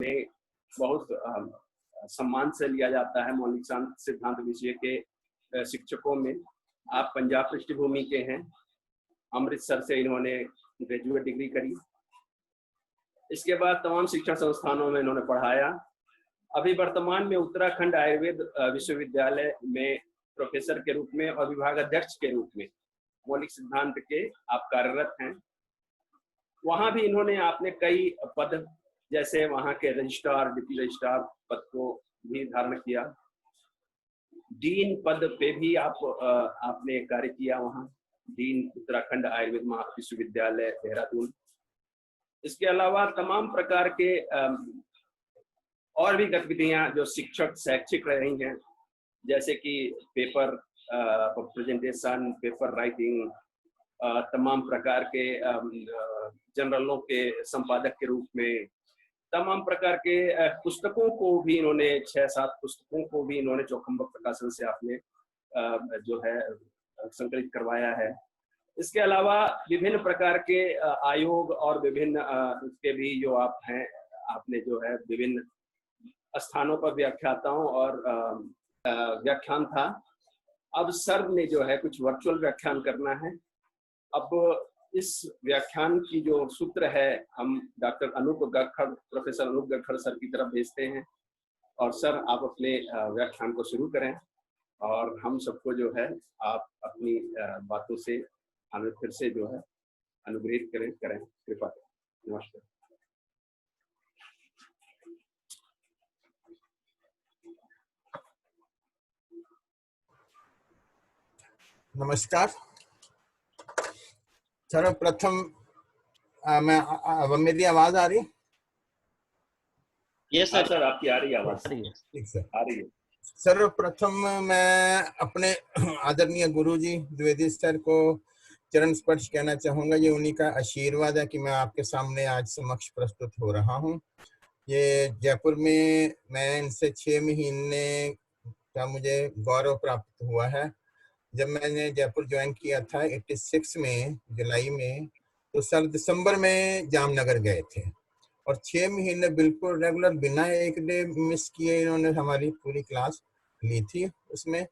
में बहुत सम्मान से लिया जाता है। मौलिक सिद्धांत विषय के शिक्षकों में आप पंजाब पृष्ठभूमि के हैं, अमृतसर से इन्होंने ग्रेजुएट डिग्री करी। इसके बाद तमाम शिक्षण संस्थानों में इन्होंने पढ़ाया। अभी वर्तमान में उत्तराखंड आयुर्वेद विश्वविद्यालय में प्रोफेसर के रूप में और विभाग अध्यक्ष के रूप में मौलिक सिद्धांत के आप कार्यरत हैं। वहां भी इन्होंने आपने कई पद, जैसे वहां के रजिस्ट्रार, डिप्टी रजिस्ट्रार पद को भी धारण किया। डीन पद पे भी आपने कार्य किया वहां, डीन उत्तराखंड आयुर्वेद विश्वविद्यालय देहरादून। इसके अलावा तमाम प्रकार के और भी गतिविधियां जो शिक्षक शैक्षिक रही हैं, जैसे कि पेपर प्रेजेंटेशन, पेपर राइटिंग, तमाम प्रकार के जर्नलों के संपादक के रूप में, तमाम प्रकार के पुस्तकों को भी इन्होंने 6-7 पुस्तकों को भी इन्होंने चौखंबक प्रकाशन से आपने जो है संकलित करवाया है। इसके अलावा विभिन्न प्रकार के आयोग और विभिन्न उसके भी जो आप हैं, आपने जो है विभिन्न स्थानों पर व्याख्याताओं और व्याख्यान था। अब सर ने जो है कुछ वर्चुअल व्याख्यान करना है। अब इस व्याख्यान की जो सूत्र है हम doctor Anoop Garhkhad, professor Anoop Garhkhad sir की तरफ भेजते हैं और सर आप अपने व्याख्यान को शुरू करें और हम सबको जो है आप अपनी बातों से हमें फिर से जो है अनुग्रहित करें कृपा करें। नमस्कार। नमस्कार। सर्वप्रथम मैं मेरी आवाज आ रही? यस सर, आपकी आ रही है आवाज। ठीक सर, आ रही है। सर्वप्रथम मैं अपने आदरणीय गुरुजी द्विवेदी सर को चरण स्पर्श कहना चाहूंगा। ये उन्हीं का आशीर्वाद है कि मैं आपके सामने आज समक्ष प्रस्तुत हो रहा हूँ। ये जयपुर में मैं इनसे 6 महीने का मुझे गौरव प्राप्त हुआ है। जब मैंने जयपुर ज्वाइन किया था 86 में, जुलाई में, तो सर दिसंबर में जामनगर गए थे और 6 महीने बिल्कुल रेगुलर बिना एक डे मिस किए इन्होंने हमारी पूरी क्लास ली थी उसमें।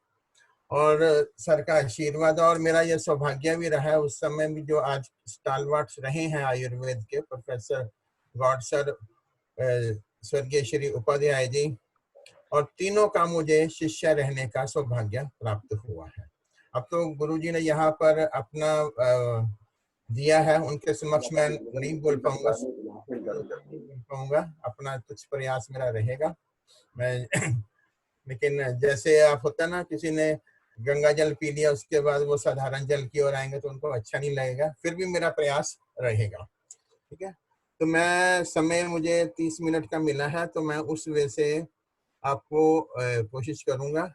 और सर का आशीर्वाद और मेरा यह सौभाग्य भी रहा है उस समय भी, जो आज स्टालवार्ट्स रहे हैं आयुर्वेद के, प्रोफेसर गौड सर, स्वर्गीय श्री उपाध्याय जी, और तीनों का मुझे शिष्य रहने का सौभाग्य प्राप्त हुआ है। अब तो गुरुजी ने यहाँ पर अपना दिया है, उनके समक्ष मैं नहीं बोल पाऊंगा, अपना कुछ प्रयास मेरा रहेगा मैं लेकिन जैसे आप होता ना, किसी ने गंगा जल पी लिया उसके बाद वो साधारण जल की ओर आएंगे तो उनको अच्छा नहीं लगेगा, फिर भी मेरा प्रयास रहेगा। ठीक है, तो मैं समय मुझे 30 मिनट का मिला है, तो मैं उस वे से आपको कोशिश करूंगा।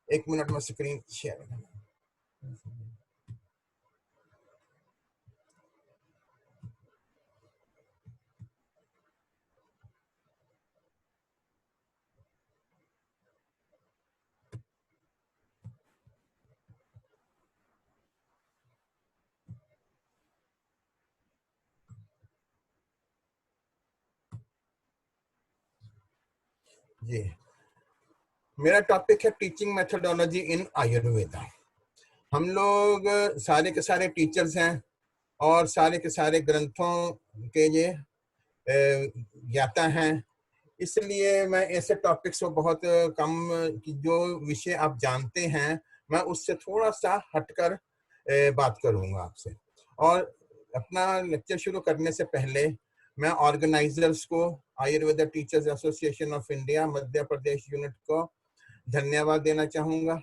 1 मिनट में स्क्रीन शेयर। जी, मेरा टॉपिक है टीचिंग मेथोडोलॉजी इन आयुर्वेदा। हम लोग सारे के सारे टीचर्स हैं और सारे के सारे ग्रंथों के ये ज्ञाता हैं, इसलिए मैं ऐसे टॉपिक्स को बहुत कम, जो विषय आप जानते हैं मैं उससे थोड़ा सा हटकर बात करूंगा आपसे। और अपना लेक्चर शुरू करने से पहले मैं ऑर्गेनाइजर्स को, Ayurveda teachers association of India Madhya Pradesh unit को धन्यवाद देना चाहूंगा।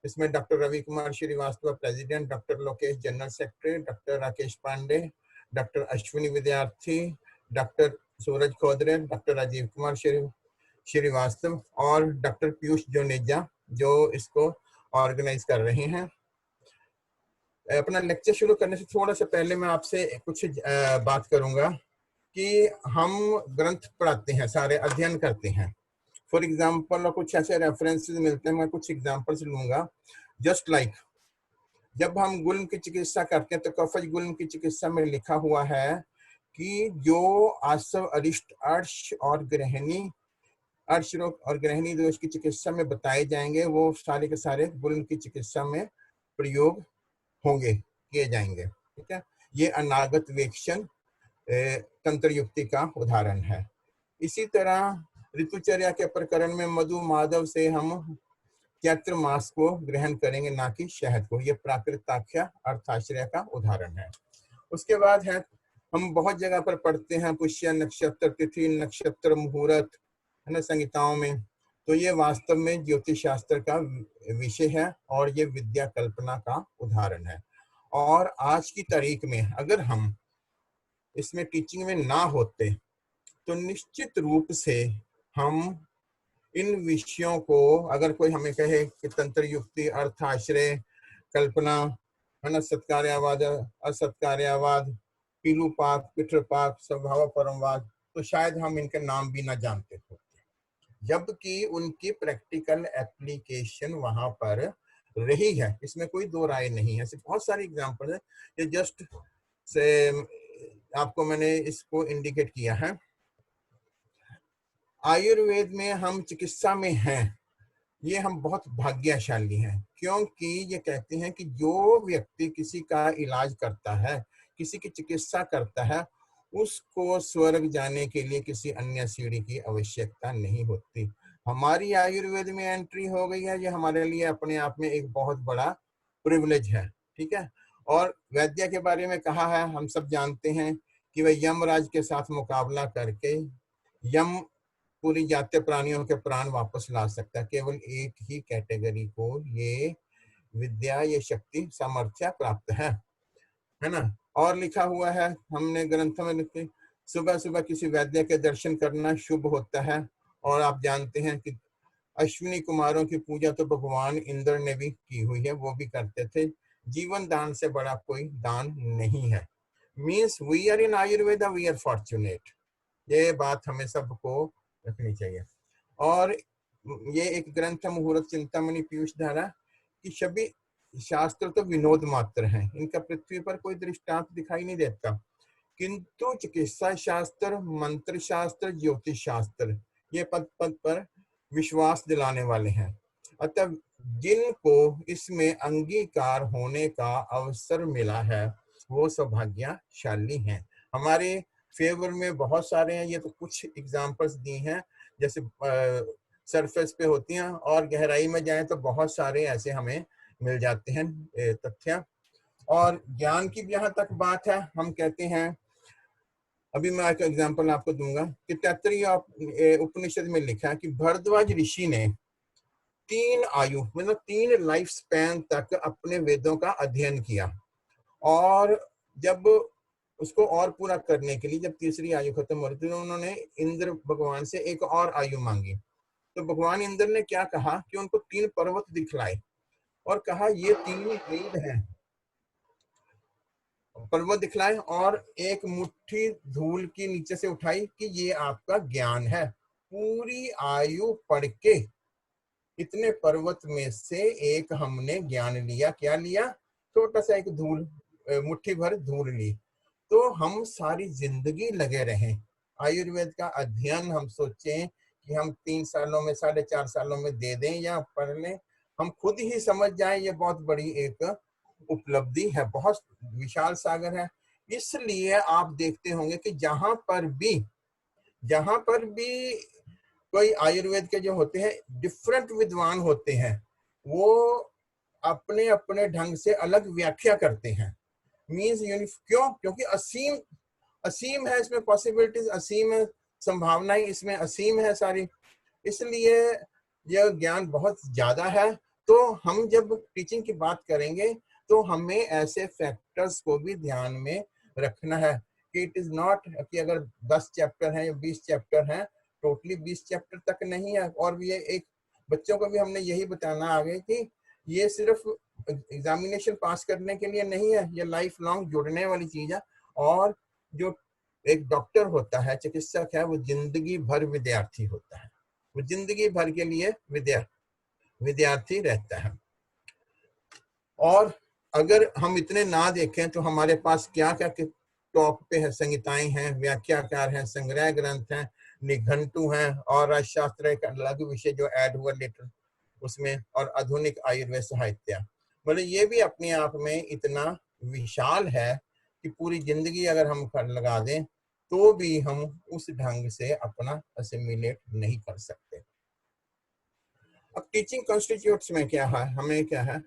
इसमें doctor Ravi Kumar Shrivastava president, doctor Lokesh general secretary, doctor Rakesh Pandey, doctor Ashwini Vidyarthi, doctor Suraj Khodre, doctor Rajeev Kumar Shrivastava और डॉक्टर पीयूष जोनेजा जो इसको ऑर्गेनाइज कर रहे हैं। अपना लेक्चर शुरू करने से थोड़ा सा पहले मैं आपसे कुछ बात करूंगा कि हम ग्रंथ पढ़ाते हैं, सारे अध्ययन करते हैं। फॉर एग्जाम्पल कुछ ऐसे रेफरेंसेस मिलते हैं, मैं कुछ एग्जाम्पल्स लूंगा। जस्ट लाइक जब हम गुल्म की चिकित्सा करते हैं तो कफज गुल्म की चिकित्सा में लिखा हुआ है कि जो आसव, अरिष्ट, अर्श और गृहिणी, अर्श रोग और गृहिणी दोष की चिकित्सा में बताए जाएंगे, वो सारे के सारे गुण की चिकित्सा में प्रयोग होंगे, किए जाएंगे। ठीक है, ये अनागत वेक्षण तंत्र युक्ति का उदाहरण है। इसी तरह ऋतुचर्या के प्रकरण में मधु माधव से हम चैत्र मास को ग्रहण करेंगे, ना कि शहद को। ये प्राकृताख्या अर्थाश्रय का उदाहरण है। उसके बाद है, हम बहुत जगह पर पढ़ते हैं पुष्य नक्षत्र, तिथि नक्षत्र, मुहूर्त, है ना, संहिताओं में। तो ये वास्तव में ज्योतिष शास्त्र का विषय है और ये विद्या कल्पना का उदाहरण है। और आज की तारीख में अगर हम इसमें टीचिंग में ना होते तो निश्चित रूप से हम इन विषयों को, अगर कोई हमें कहे कि तंत्र युक्ति, अर्थाश्रय, कल्पना, है ना, सत्कार्यवाद, असत्कार्यवाद, पीलूपाक, पितृपाक, स्वभाव परमवाद, तो शायद हम इनके नाम भी ना जानते होते, जबकि उनकी प्रैक्टिकल एप्लीकेशन वहां पर रही है। इसमें कोई दो राय नहीं है। ऐसे बहुत सारे एग्जाम्पल है, ये जस्ट से आपको मैंने इसको इंडिकेट किया है। आयुर्वेद में हम चिकित्सा में हैं, ये हम बहुत भाग्यशाली हैं, क्योंकि ये कहते हैं कि जो व्यक्ति किसी का इलाज करता है, किसी की चिकित्सा करता है, उसको स्वर्ग जाने के लिए किसी अन्य सीढ़ी की आवश्यकता नहीं होती। हमारी आयुर्वेद में एंट्री हो गई है, ये हमारे लिए अपने आप में एक बहुत बड़ा प्रिविलेज है। ठीक है, और वैद्य के बारे में कहा है, हम सब जानते हैं कि वह यमराज के साथ मुकाबला करके यम पूरी जातीय प्राणियों के प्राण वापस ला सकता है। केवल एक ही कैटेगरी को ये विद्या, ये शक्ति, सामर्थ्य प्राप्त है ना। और लिखा हुआ है हमने ग्रंथों में लिखे, सुबह सुबह किसी वैद्य के दर्शन करना शुभ होता है। और आप जानते हैं कि अश्विनी कुमारों की पूजा तो भगवान इंद्र ने भी की हुई है, वो भी करते थे। जीवन दान से बड़ा कोई दान नहीं है। Means we are in Ayurveda, we are fortunate. ये बात हमें सबको रखनी चाहिए। और ये एक ग्रंथ है मुहूर्त चिंतामणि पीयूष धारा, कि सभी शास्त्र तो विनोद मात्र हैं, इनका पृथ्वी पर कोई दृष्टांत दिखाई नहीं देता, किंतु चिकित्सा शास्त्र, मंत्र शास्त्र, ज्योतिष शास्त्र ये पद पद पर विश्वास दिलाने वाले हैं। अतः जिनको इसमें अंगीकार होने का अवसर मिला है वो सौभाग्यशाली हैं। हमारे फेवर में बहुत सारे हैं, ये तो कुछ एग्जांपल्स दी हैं, जैसे सरफेस पे होती हैं, और गहराई में जाएं तो बहुत सारे ऐसे हमें मिल जाते हैं तथ्य। और ज्ञान की जहां तक बात है, हम कहते हैं, अभी मैं एक एग्जांपल आपको दूंगा कि तैत्तिरीय उपनिषद में लिखा है कि भरद्वाज ऋषि ने 3 आयु मतलब 3 लाइफ स्पैन तक अपने वेदों का अध्ययन किया, और जब उसको और पूरा करने के लिए जब तीसरी आयु खत्म हो रही थी, तो उन्होंने इंद्र भगवान से एक और आयु मांगी। तो भगवान इंद्र ने क्या कहा कि उनको 3 पर्वत दिखलाए और कहा ये 3 वेद हैं। पर्वत दिखलाए और एक मुट्ठी धूल की नीचे से उठाई कि ये आपका ज्ञान है। पूरी आयु पढ़ के इतने पर्वत में से एक हमने ज्ञान लिया। क्या लिया? छोटा सा एक धूल, मुट्ठी भर धूल ली। तो हम सारी जिंदगी लगे रहें आयुर्वेद का अध्ययन, हम सोचें कि हम 3 सालों में, 4.5 सालों में दे दें या पढ़ लें, हम खुद ही समझ जाएं, ये बहुत बड़ी एक उपलब्धि है, बहुत विशाल सागर है। इसलिए आप देखते होंगे कि जहां पर भी कोई आयुर्वेद के जो होते हैं डिफरेंट विद्वान होते हैं, वो अपने अपने ढंग से अलग व्याख्या करते हैं। मीन्स क्यों? क्योंकि असीम है इसमें पॉसिबिलिटीज, असीम है संभावनाएं, इसमें असीम है सारी। इसलिए यह ज्ञान बहुत ज्यादा है। तो हम जब टीचिंग की बात करेंगे तो हमें ऐसे फैक्टर्स को भी ध्यान में रखना है कि इट इज नॉट कि अगर 10 चैप्टर हैं या 20 चैप्टर हैं, टोटली 20 चैप्टर तक नहीं है। और भी एक बच्चों को भी हमने यही बताना आगे कि ये सिर्फ एग्जामिनेशन पास करने के लिए नहीं है, ये लाइफ लॉन्ग जुड़ने वाली चीज है। और जो एक डॉक्टर होता है, चिकित्सक है, वो जिंदगी भर विद्यार्थी होता है, वो जिंदगी भर के लिए विद्यार्थी रहता है। और अगर हम इतने ना देखें तो हमारे पास क्या क्या टॉप पे है, संहिताएं हैं, व्याख्याकार हैं, संग्रह ग्रंथ हैं, निघंटु हैं, और राजशास्त्र एक अलग विषय जो ऐड हुआ लेटर उसमें, और आधुनिक आयुर्वेद साहित्य। मतलब ये भी अपने आप में इतना विशाल है कि पूरी जिंदगी अगर हम लगा दें तो भी हम उस ढंग से अपना असिमिलेट नहीं कर सकते। अब टीचिंग कॉन्स्टिट्यूट्स में क्या है, हमें क्या है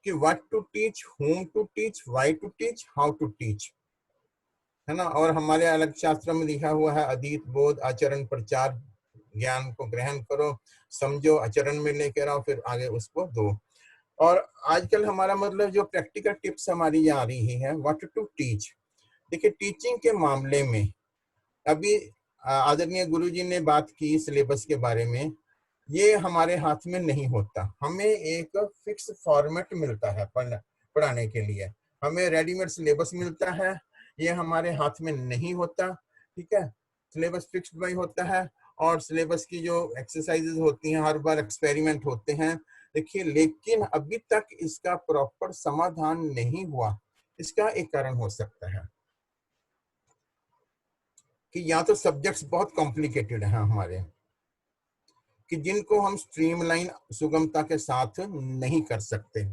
कि what to teach, whom to teach, why to teach, how to teach, है ना। और हमारे अलग शास्त्र में लिखा हुआ है अधीत बोध आचरण प्रचार, ज्ञान को ग्रहण करो, समझो, आचरण में लेकर आओ, फिर आगे उसको दो। और आजकल हमारा मतलब जो प्रैक्टिकल टिप्स हमारी आ रही है व्हाट टू टीच। देखिए टीचिंग के मामले में अभी आदरणीय गुरुजी ने बात की सिलेबस के बारे में, ये हमारे हाथ में नहीं होता। हमें एक फिक्स फॉर्मेट मिलता है पढ़ाने के लिए, हमें रेडीमेड सिलेबस मिलता है, ये हमारे हाथ में नहीं होता। ठीक है, सिलेबस फिक्स्ड बाई होता है, और सिलेबस की जो एक्सरसाइजेज होती हैं हर बार एक्सपेरिमेंट होते हैं। देखिए लेकिन अभी तक इसका प्रॉपर समाधान नहीं हुआ। इसका एक कारण हो सकता है कि या तो सब्जेक्ट्स बहुत कॉम्प्लिकेटेड हैं हमारे, कि जिनको हम स्ट्रीमलाइन सुगमता के साथ नहीं कर सकते,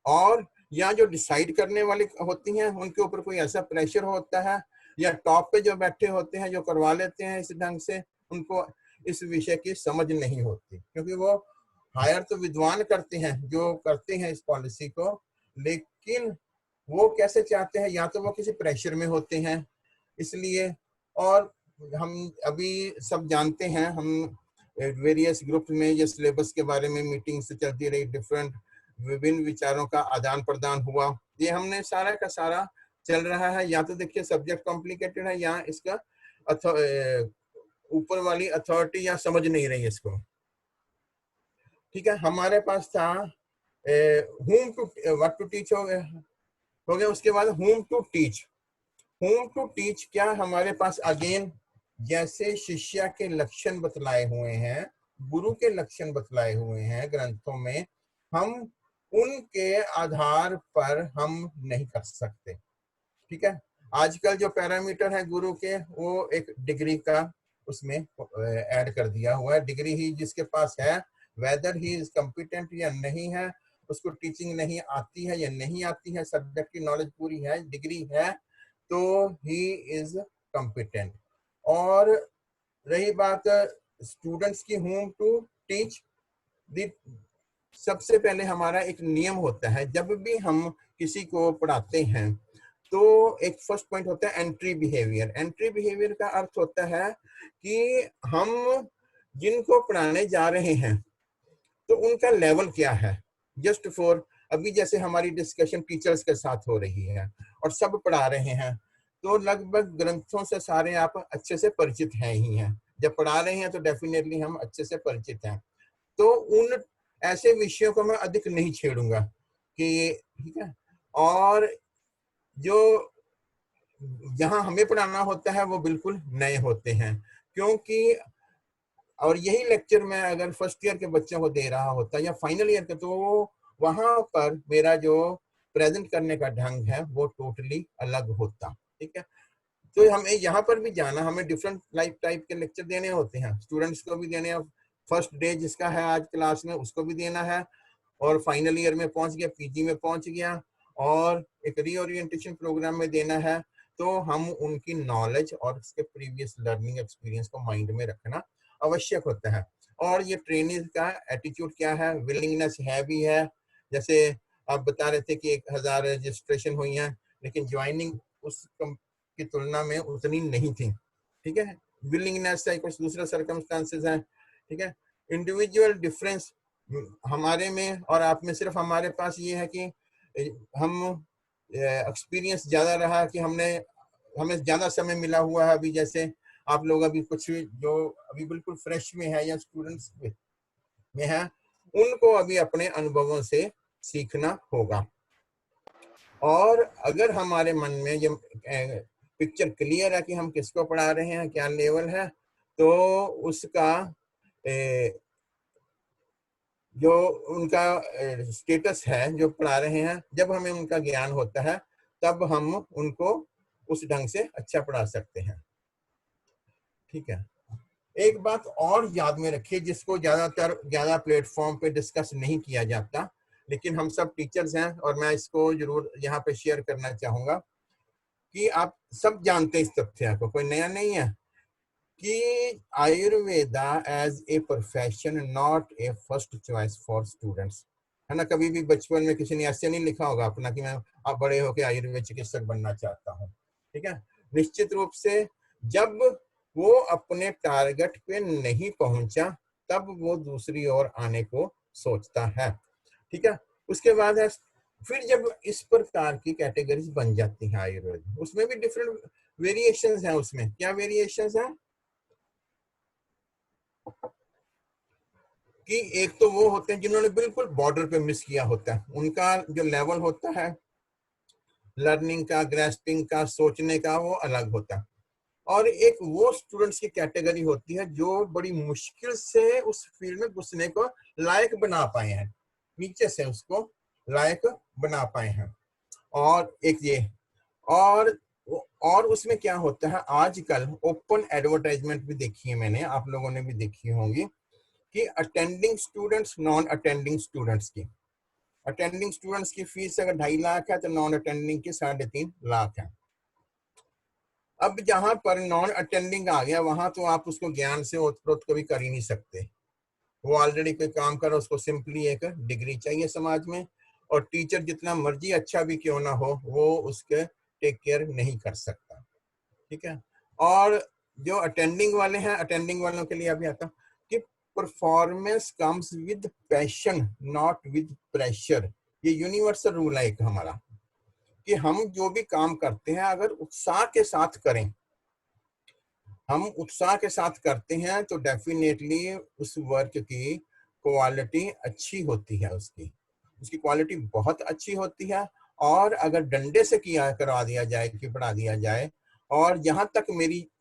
और या जो डिसाइड करने वाले होती हैं उनके ऊपर कोई ऐसा प्रेशर होता है, या टॉप पे जो बैठे होते हैं जो करवा लेते हैं इस ढंग से, उनको इस विषय की समझ नहीं होती, क्योंकि वो हायर तो विद्वान करते हैं जो करते हैं इस पॉलिसी को, लेकिन वो कैसे चाहते हैं, या तो वो किसी प्रेशर में होते हैं इसलिए। और हम अभी सब जानते हैं, हम वेरियस ग्रुप में ये सिलेबस के बारे में मीटिंग से चलती रही, डिफरेंट विभिन्न विचारों का आदान प्रदान हुआ, ये हमने सारा का सारा चल रहा है। या तो देखिए सब्जेक्ट कॉम्प्लिकेटेड है, या इसका ऊपर वाली अथॉरिटी या समझ नहीं रही इसको। ठीक है, हमारे पास था whom to what to teach हो गया, उसके बाद whom to teach। whom to teach क्या हमारे पास अगेन जैसे शिष्य के लक्षण बतलाए हुए हैं, गुरु के लक्षण बतलाए हुए हैं ग्रंथों में, हम उनके आधार पर हम नहीं कर सकते। ठीक है, आजकल जो पैरामीटर है गुरु के वो एक डिग्री का उसमें ऐड कर दिया हुआ है। डिग्री ही जिसके पास है, वेदर ही इज कॉम्पिटेंट या नहीं है, उसको टीचिंग नहीं आती है या नहीं आती है, सब्जेक्ट की नॉलेज पूरी है, डिग्री है, तो ही इज कॉम्पिटेंट। और रही बात स्टूडेंट्स की, होम टू टीच, सबसे पहले हमारा एक नियम होता है जब भी हम किसी को पढ़ाते हैं, तो एक फर्स्ट पॉइंट होता है एंट्री बिहेवियर। एंट्री बिहेवियर का अर्थ होता है कि हम जिनको पढ़ाने जा रहे हैं तो उनका लेवल क्या है। जस्ट फॉर अभी जैसे हमारी डिस्कशन टीचर्स के साथ हो रही है और सब पढ़ा रहे हैं, तो लगभग ग्रंथों से सारे आप अच्छे से परिचित हैं ही हैं। जब पढ़ा रहे हैं तो डेफिनेटली हम अच्छे से परिचित हैं, तो उन ऐसे विषयों को मैं अधिक नहीं छेड़ूंगा कि ठीक है। और जो जहां हमें पढ़ाना होता है वो बिल्कुल नए होते हैं, क्योंकि और यही लेक्चर मैं अगर फर्स्ट ईयर के बच्चों को दे रहा होता या फाइनल ईयर के, तो वहां पर मेरा जो प्रेजेंट करने का ढंग है वो टोटली अलग होता। ठीक है, तो हमें यहाँ पर भी जाना, हमें डिफरेंट लाइफ टाइप के लेक्चर देने होते हैं, स्टूडेंट्स को भी देने हैं, फर्स्ट डे जिसका है आज क्लास में उसको भी देना है, और फाइनल ईयर में पहुंच गया, पीजी में पहुंच गया, और एक रीओरिएंटेशन प्रोग्राम में देना है। तो हम उनकी नॉलेज और उसके प्रीवियस लर्निंग एक्सपीरियंस को माइंड में रखना आवश्यक होता है। और ये ट्रेनिंग का एटीट्यूड क्या है, विलिंगनेस है भी है। जैसे आप बता रहे थे कि 1000 रजिस्ट्रेशन हुई हैं, लेकिन ज्वाइनिंग उस की तुलना में उतनी नहीं थी। ठीक है, विलिंगनेस है, कुछ दूसरा सर्कमस्टांसेस है। ठीक है, इंडिविजुअल डिफरेंस हमारे में और आप में सिर्फ हमारे पास ये है कि हम एक्सपीरियंस ज्यादा रहा, कि हमें ज्यादा समय मिला हुआ है। अभी जैसे आप लोग अभी कुछ जो अभी बिल्कुल फ्रेश में है या स्टूडेंट्स में है, उनको अभी अपने अनुभवों से सीखना होगा। और अगर हमारे मन में ये पिक्चर क्लियर है कि हम किसको पढ़ा रहे हैं, क्या लेवल है, तो उसका जो उनका स्टेटस है जो पढ़ा रहे हैं, जब हमें उनका ज्ञान होता है तब हम उनको उस ढंग से अच्छा पढ़ा सकते हैं। ठीक है, एक बात और याद में रखिए जिसको ज्यादा प्लेटफॉर्म पे डिस्कस नहीं किया जाता, लेकिन हम सब टीचर्स हैं और मैं इसको जरूर यहाँ पे शेयर करना चाहूंगा कि आप सब जानते हैं इस तथ्य को, कोई नया नहीं है, कि Ayurveda as a profession not a first choice for students, है ना। कभी भी बचपन में किसी ने ऐसे नहीं लिखा होगा अपना कि मैं अब बड़े होकर आयुर्वेद चिकित्सक बनना चाहता हूँ। ठीक है, निश्चित रूप से जब वो अपने टारगेट पे नहीं पहुंचा तब वो दूसरी ओर आने को सोचता है। ठीक है, उसके बाद है फिर जब इस प्रकार की कैटेगरीज बन जाती हैं आयुर्वेद, उसमें भी डिफरेंट वेरिएशंस हैं। उसमें क्या वेरिएशंस हैं कि एक तो वो होते हैं जिन्होंने बिल्कुल बॉर्डर पे मिस किया होता है, उनका जो लेवल होता है लर्निंग का, ग्रेस्पिंग का, सोचने का, वो अलग होता है। और एक वो स्टूडेंट्स की कैटेगरी होती है जो बड़ी मुश्किल से उस फील्ड में घुसने को लायक बना पाए हैं, नीचे से उसको लायक बना पाए हैं। और एक ये और उसमें क्या होता है, आजकल ओपन एडवर्टाइजमेंट भी देखी है मैंने, आप लोगों ने भी देखी होंगी, कि attending students, non attending students की, अटेंडिंग स्टूडेंट्स की फीस अगर 2.5 लाख है तो नॉन अटेंडिंग की 3.5 लाख है। अब जहां पर नॉन अटेंडिंग आ गया वहां तो आप उसको ज्ञान से ओतप्रोत कभी कर ही नहीं सकते, वो ऑलरेडी कोई काम कर, उसको सिंपली एक डिग्री चाहिए समाज में, और टीचर जितना मर्जी अच्छा भी क्यों ना हो वो उसके टेक केयर नहीं कर सकता। ठीक है, और जो अटेंडिंग वाले हैं, अटेंडिंग वालों के लिए अभी आता कि performance comes with passion not with pressure, ये यूनिवर्सल रूल है एक हमारा, कि हम जो भी काम करते हैं अगर उत्साह के साथ करें, हम उत्साह के साथ करते हैं तो डेफिनेटली उस वर्क की क्वालिटी अच्छी होती है, उसकी क्वालिटी बहुत अच्छी होती है। और अगर डंडे से किया करवा दिया जाए कि पढ़ा दिया जाए, और यहाँ तक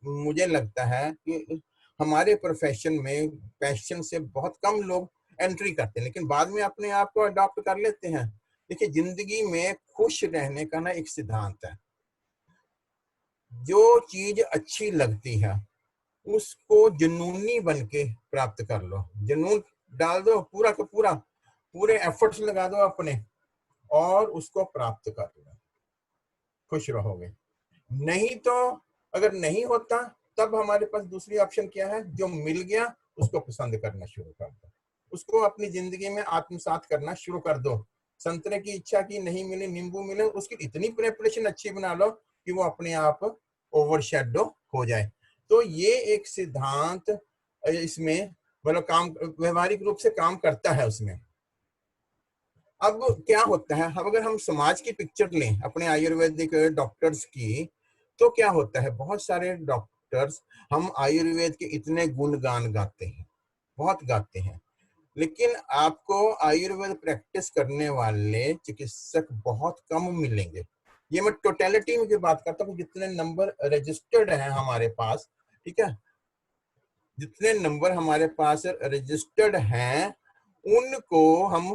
मुझे लगता है कि हमारे प्रोफेशन में पैशन से बहुत कम लोग एंट्री करते हैं, लेकिन बाद में अपने आप को अडॉप्ट कर लेते हैं। देखिए, जिंदगी में खुश रहने का ना एक सिद्धांत है, जो चीज अच्छी लगती है उसको जुनूनी बन के प्राप्त कर लो, जुनून डाल दो, पूरा का पूरा, पूरे एफर्ट्स लगा दो अपने और उसको प्राप्त कर लो, खुश रहोगे। नहीं तो अगर नहीं होता तब हमारे पास दूसरी ऑप्शन क्या है, जो मिल गया उसको पसंद करना शुरू कर दो, उसको अपनी जिंदगी में आत्मसात करना शुरू कर दो। संतरे की इच्छा की, नहीं मिले नींबू मिले, उसकी इतनी प्रिपरेशन अच्छी बना लो कि वो अपने आप ओवरशैडो हो जाए। तो ये एक सिद्धांत इसमें मतलब काम व्यवहारिक रूप से काम करता है उसमें। अब क्या होता है, अब अगर हम समाज की पिक्चर लें अपने आयुर्वेदिक डॉक्टर्स की, तो क्या होता है, बहुत सारे डॉक्टर्स हम आयुर्वेद के इतने गुणगान गाते हैं, बहुत गाते हैं, लेकिन आपको आयुर्वेद प्रैक्टिस करने वाले चिकित्सक बहुत कम मिलेंगे। ये मैं टोटलिटी में की बात करता हूँ, जितने नंबर रजिस्टर्ड हैं हमारे पास, ठीक है, जितने नंबर हमारे पास रजिस्टर्ड हैं उनको हम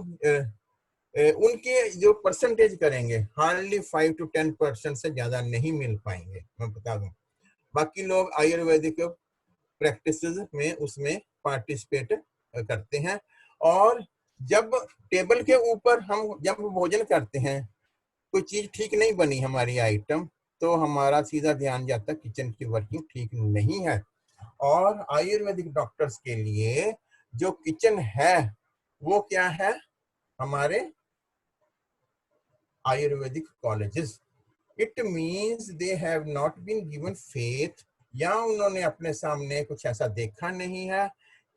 उनके जो परसेंटेज करेंगे हार्डली 5 to 10% से ज्यादा नहीं मिल पाएंगे, मैं बता दूं। बाकी लोग आयुर्वेदिक प्रैक्टिस में उसमें पार्टिसिपेट करते हैं, और जब टेबल के ऊपर हम जब भोजन करते हैं, कोई चीज ठीक नहीं बनी हमारी आइटम, तो हमारा सीधा ध्यान जाता है किचन की वर्किंग ठीक नहीं है। और आयुर्वेदिक डॉक्टर्स के लिए जो किचन है वो क्या है, हमारे Ayurvedic colleges. It means they have not been given faith, या उन्होंने अपने सामने कुछ ऐसा देखा नहीं है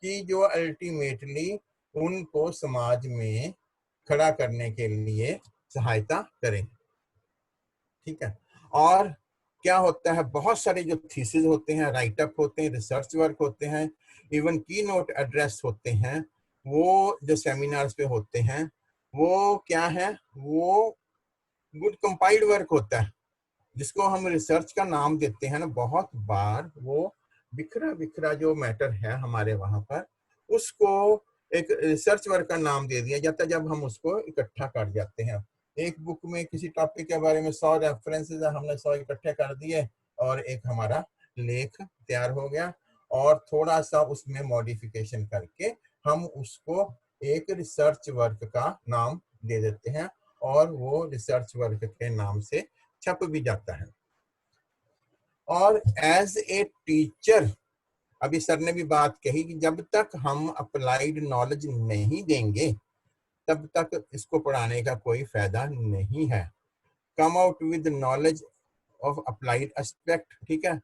कि जो अल्टीमेटली उनको समाज में खड़ा करने के लिए सहायता करें। ठीक है, और क्या होता है, बहुत सारे जो थीसिस होते हैं, राइटअप होते हैं, रिसर्च वर्क होते हैं, इवन की नोट एड्रेस होते हैं, वो जो सेमिनार्स पे होते हैं, वो क्या है, वो गुड कंपाइल्ड वर्क होता है, जिसको हम रिसर्च का नाम देते हैं ना। बहुत बार वो बिखरा बिखरा जो मैटर है हमारे वहां पर, उसको एक रिसर्च वर्क का नाम दे दिया जाता है जब हम उसको इकट्ठा कर जाते हैं। एक बुक में किसी टॉपिक के बारे में 100 रेफरेंसेस हमने 100 इकट्ठे कर दिए और एक हमारा लेख तैयार हो गया, और थोड़ा सा उसमें मॉडिफिकेशन करके हम उसको एक रिसर्च वर्क का नाम दे देते हैं और वो रिसर्च वर्क के नाम से छप भी जाता है। और एज ए टीचर, अभी सर ने भी बात कही कि जब तक हम अप्लाइड नॉलेज नहीं देंगे तब तक इसको पढ़ाने का कोई फायदा नहीं है। Come out with knowledge of applied aspect, ठीक है,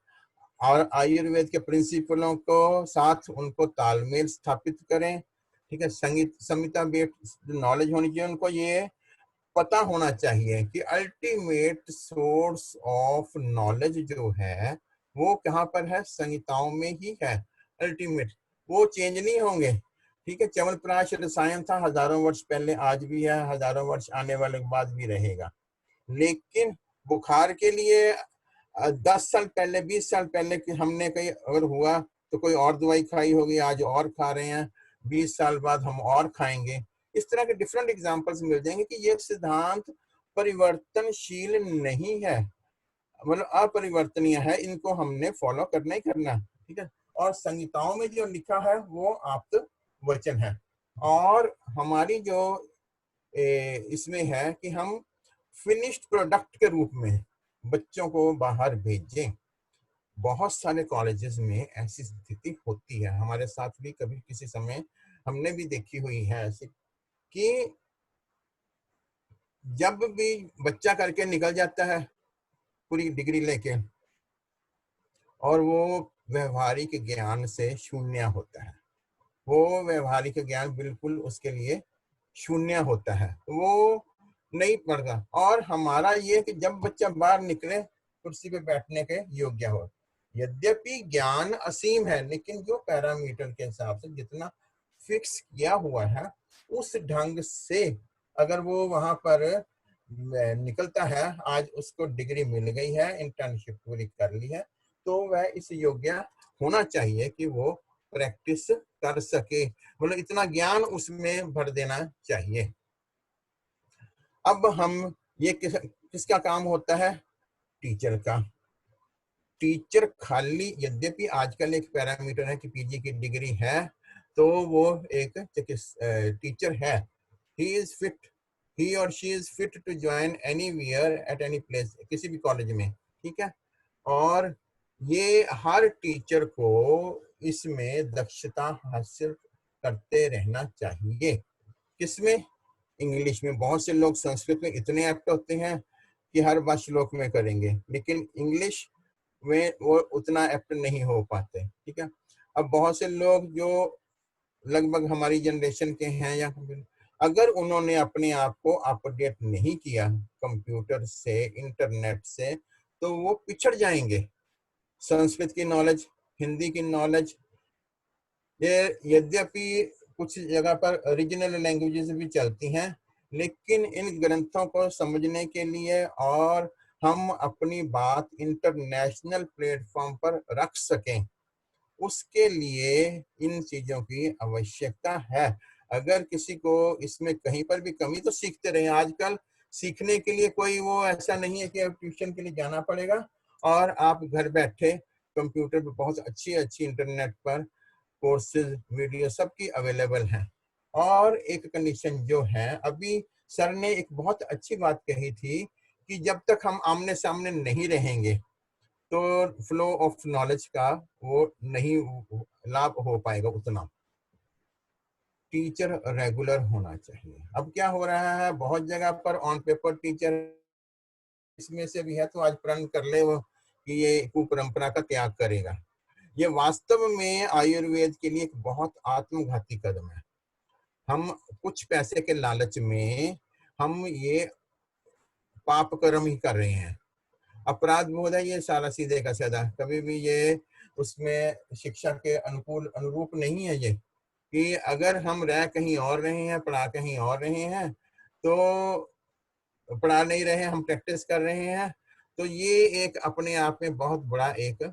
और आयुर्वेद के प्रिंसिपलों को साथ उनको तालमेल स्थापित करें, ठीक है। संगीत संहिता बेस्ड नॉलेज होनी चाहिए, उनको ये पता होना चाहिए कि अल्टीमेट सोर्स ऑफ नॉलेज जो है वो कहाँ पर है, संहिताओं में ही है। अल्टीमेट वो चेंज नहीं होंगे, ठीक है। च्यवनप्राश रसायन था हजारों वर्ष पहले, आज भी है, हजारों वर्ष आने वाले बाद भी रहेगा। लेकिन बुखार के लिए 10 साल पहले 20 साल पहले कि हमने कहीं अगर हुआ तो कोई और दवाई खाई होगी, आज और खा रहे हैं, 20 साल बाद हम और खाएंगे। इस तरह के डिफरेंट एग्जांपल्स मिल जाएंगे कि ये सिद्धांत परिवर्तनशील नहीं है, मतलब अपरिवर्तनीय है, इनको हमने फॉलो करना ही करना, ठीक है। और संहिताओं में जो लिखा है वो आप्त वचन है, और हमारी जो इसमें है कि हम फिनिश्ड प्रोडक्ट के रूप में बच्चों को बाहर भेजें। बहुत सारे कॉलेजेस में ऐसी स्थिति होती है, हमारे साथ भी कभी किसी समय हमने भी देखी हुई है ऐसी, कि जब भी बच्चा करके निकल जाता है पूरी डिग्री लेके और वो व्यवहारिक ज्ञान से शून्य होता है, वो व्यवहारिक ज्ञान बिल्कुल उसके लिए शून्य होता है, वो नहीं पड़ता। और हमारा ये कि जब बच्चा बाहर निकले कुर्सी पे बैठने के योग्य हो, यद्यपि ज्ञान असीम है, लेकिन जो पैरामीटर के हिसाब से जितना फिक्स किया हुआ है उस ढंग से अगर वो वहां पर निकलता है, आज उसको डिग्री मिल गई है, इंटर्नशिप पूरी कर ली है, तो वह इस योग्य होना चाहिए कि वो प्रैक्टिस कर सके, मतलब इतना ज्ञान उसमें भर देना चाहिए। अब हम ये किसका काम होता है, टीचर का। टीचर खाली, यद्यपि आजकल एक पैरामीटर है कि पीजी की डिग्री है तो वो एक टीचर है, ही इज फिट, ही और she is fit to join anywhere at any place, किसी भी कॉलेज में, ठीक है। और ये हर टीचर को इसमें दक्षता हासिल करते रहना चाहिए। किसमें, इंग्लिश में। बहुत से लोग संस्कृत में इतने एप्ट होते हैं कि हर बात श्लोक में करेंगे, लेकिन इंग्लिश में वो उतना एप्ट नहीं हो पाते, ठीक है। अब बहुत से लोग जो लगभग हमारी जनरेशन के हैं, या अगर उन्होंने अपने आप को अपडेट नहीं किया कंप्यूटर से, इंटरनेट से, तो वो पिछड़ जाएंगे। संस्कृत की नॉलेज, हिंदी की नॉलेज, ये यद्यपि कुछ जगह पर ओरिजिनल लैंग्वेजेस भी चलती हैं, लेकिन इन ग्रंथों को समझने के लिए और हम अपनी बात इंटरनेशनल प्लेटफॉर्म पर रख सकें, उसके लिए इन चीजों की आवश्यकता है। अगर किसी को इसमें कहीं पर भी कमी, तो सीखते रहे। आजकल सीखने के लिए कोई वो ऐसा नहीं है कि अब ट्यूशन के लिए जाना पड़ेगा, और आप घर बैठे कंप्यूटर पर बहुत अच्छी अच्छी इंटरनेट पर कोर्सेज, वीडियो सबकी अवेलेबल हैं। और एक कंडीशन जो है, अभी सर ने एक बहुत अच्छी बात कही थी कि जब तक हम आमने सामने नहीं रहेंगे तो फ्लो ऑफ नॉलेज का वो नहीं लाभ हो पाएगा उतना। टीचर रेगुलर होना चाहिए। अब क्या हो रहा है, बहुत जगह पर ऑन पेपर टीचर इसमें से भी है, तो आज प्रण कर ले वो कि ये कुपरंपरा का त्याग करेगा। ये वास्तव में आयुर्वेद के लिए एक बहुत आत्मघाती कदम है। हम कुछ पैसे के लालच में हम ये पाप कर्म ही कर रहे हैं। अपराध बोध है ये सारा सीधे का सीधा, कभी भी ये उसमें शिक्षा के अनुकूल अनुरूप नहीं है। ये कि अगर हम रह कहीं और रहे हैं, पढ़ा कहीं और रहे हैं, तो पढ़ा नहीं रहे, हम प्रैक्टिस कर रहे हैं, तो ये एक अपने आप में बहुत बड़ा एक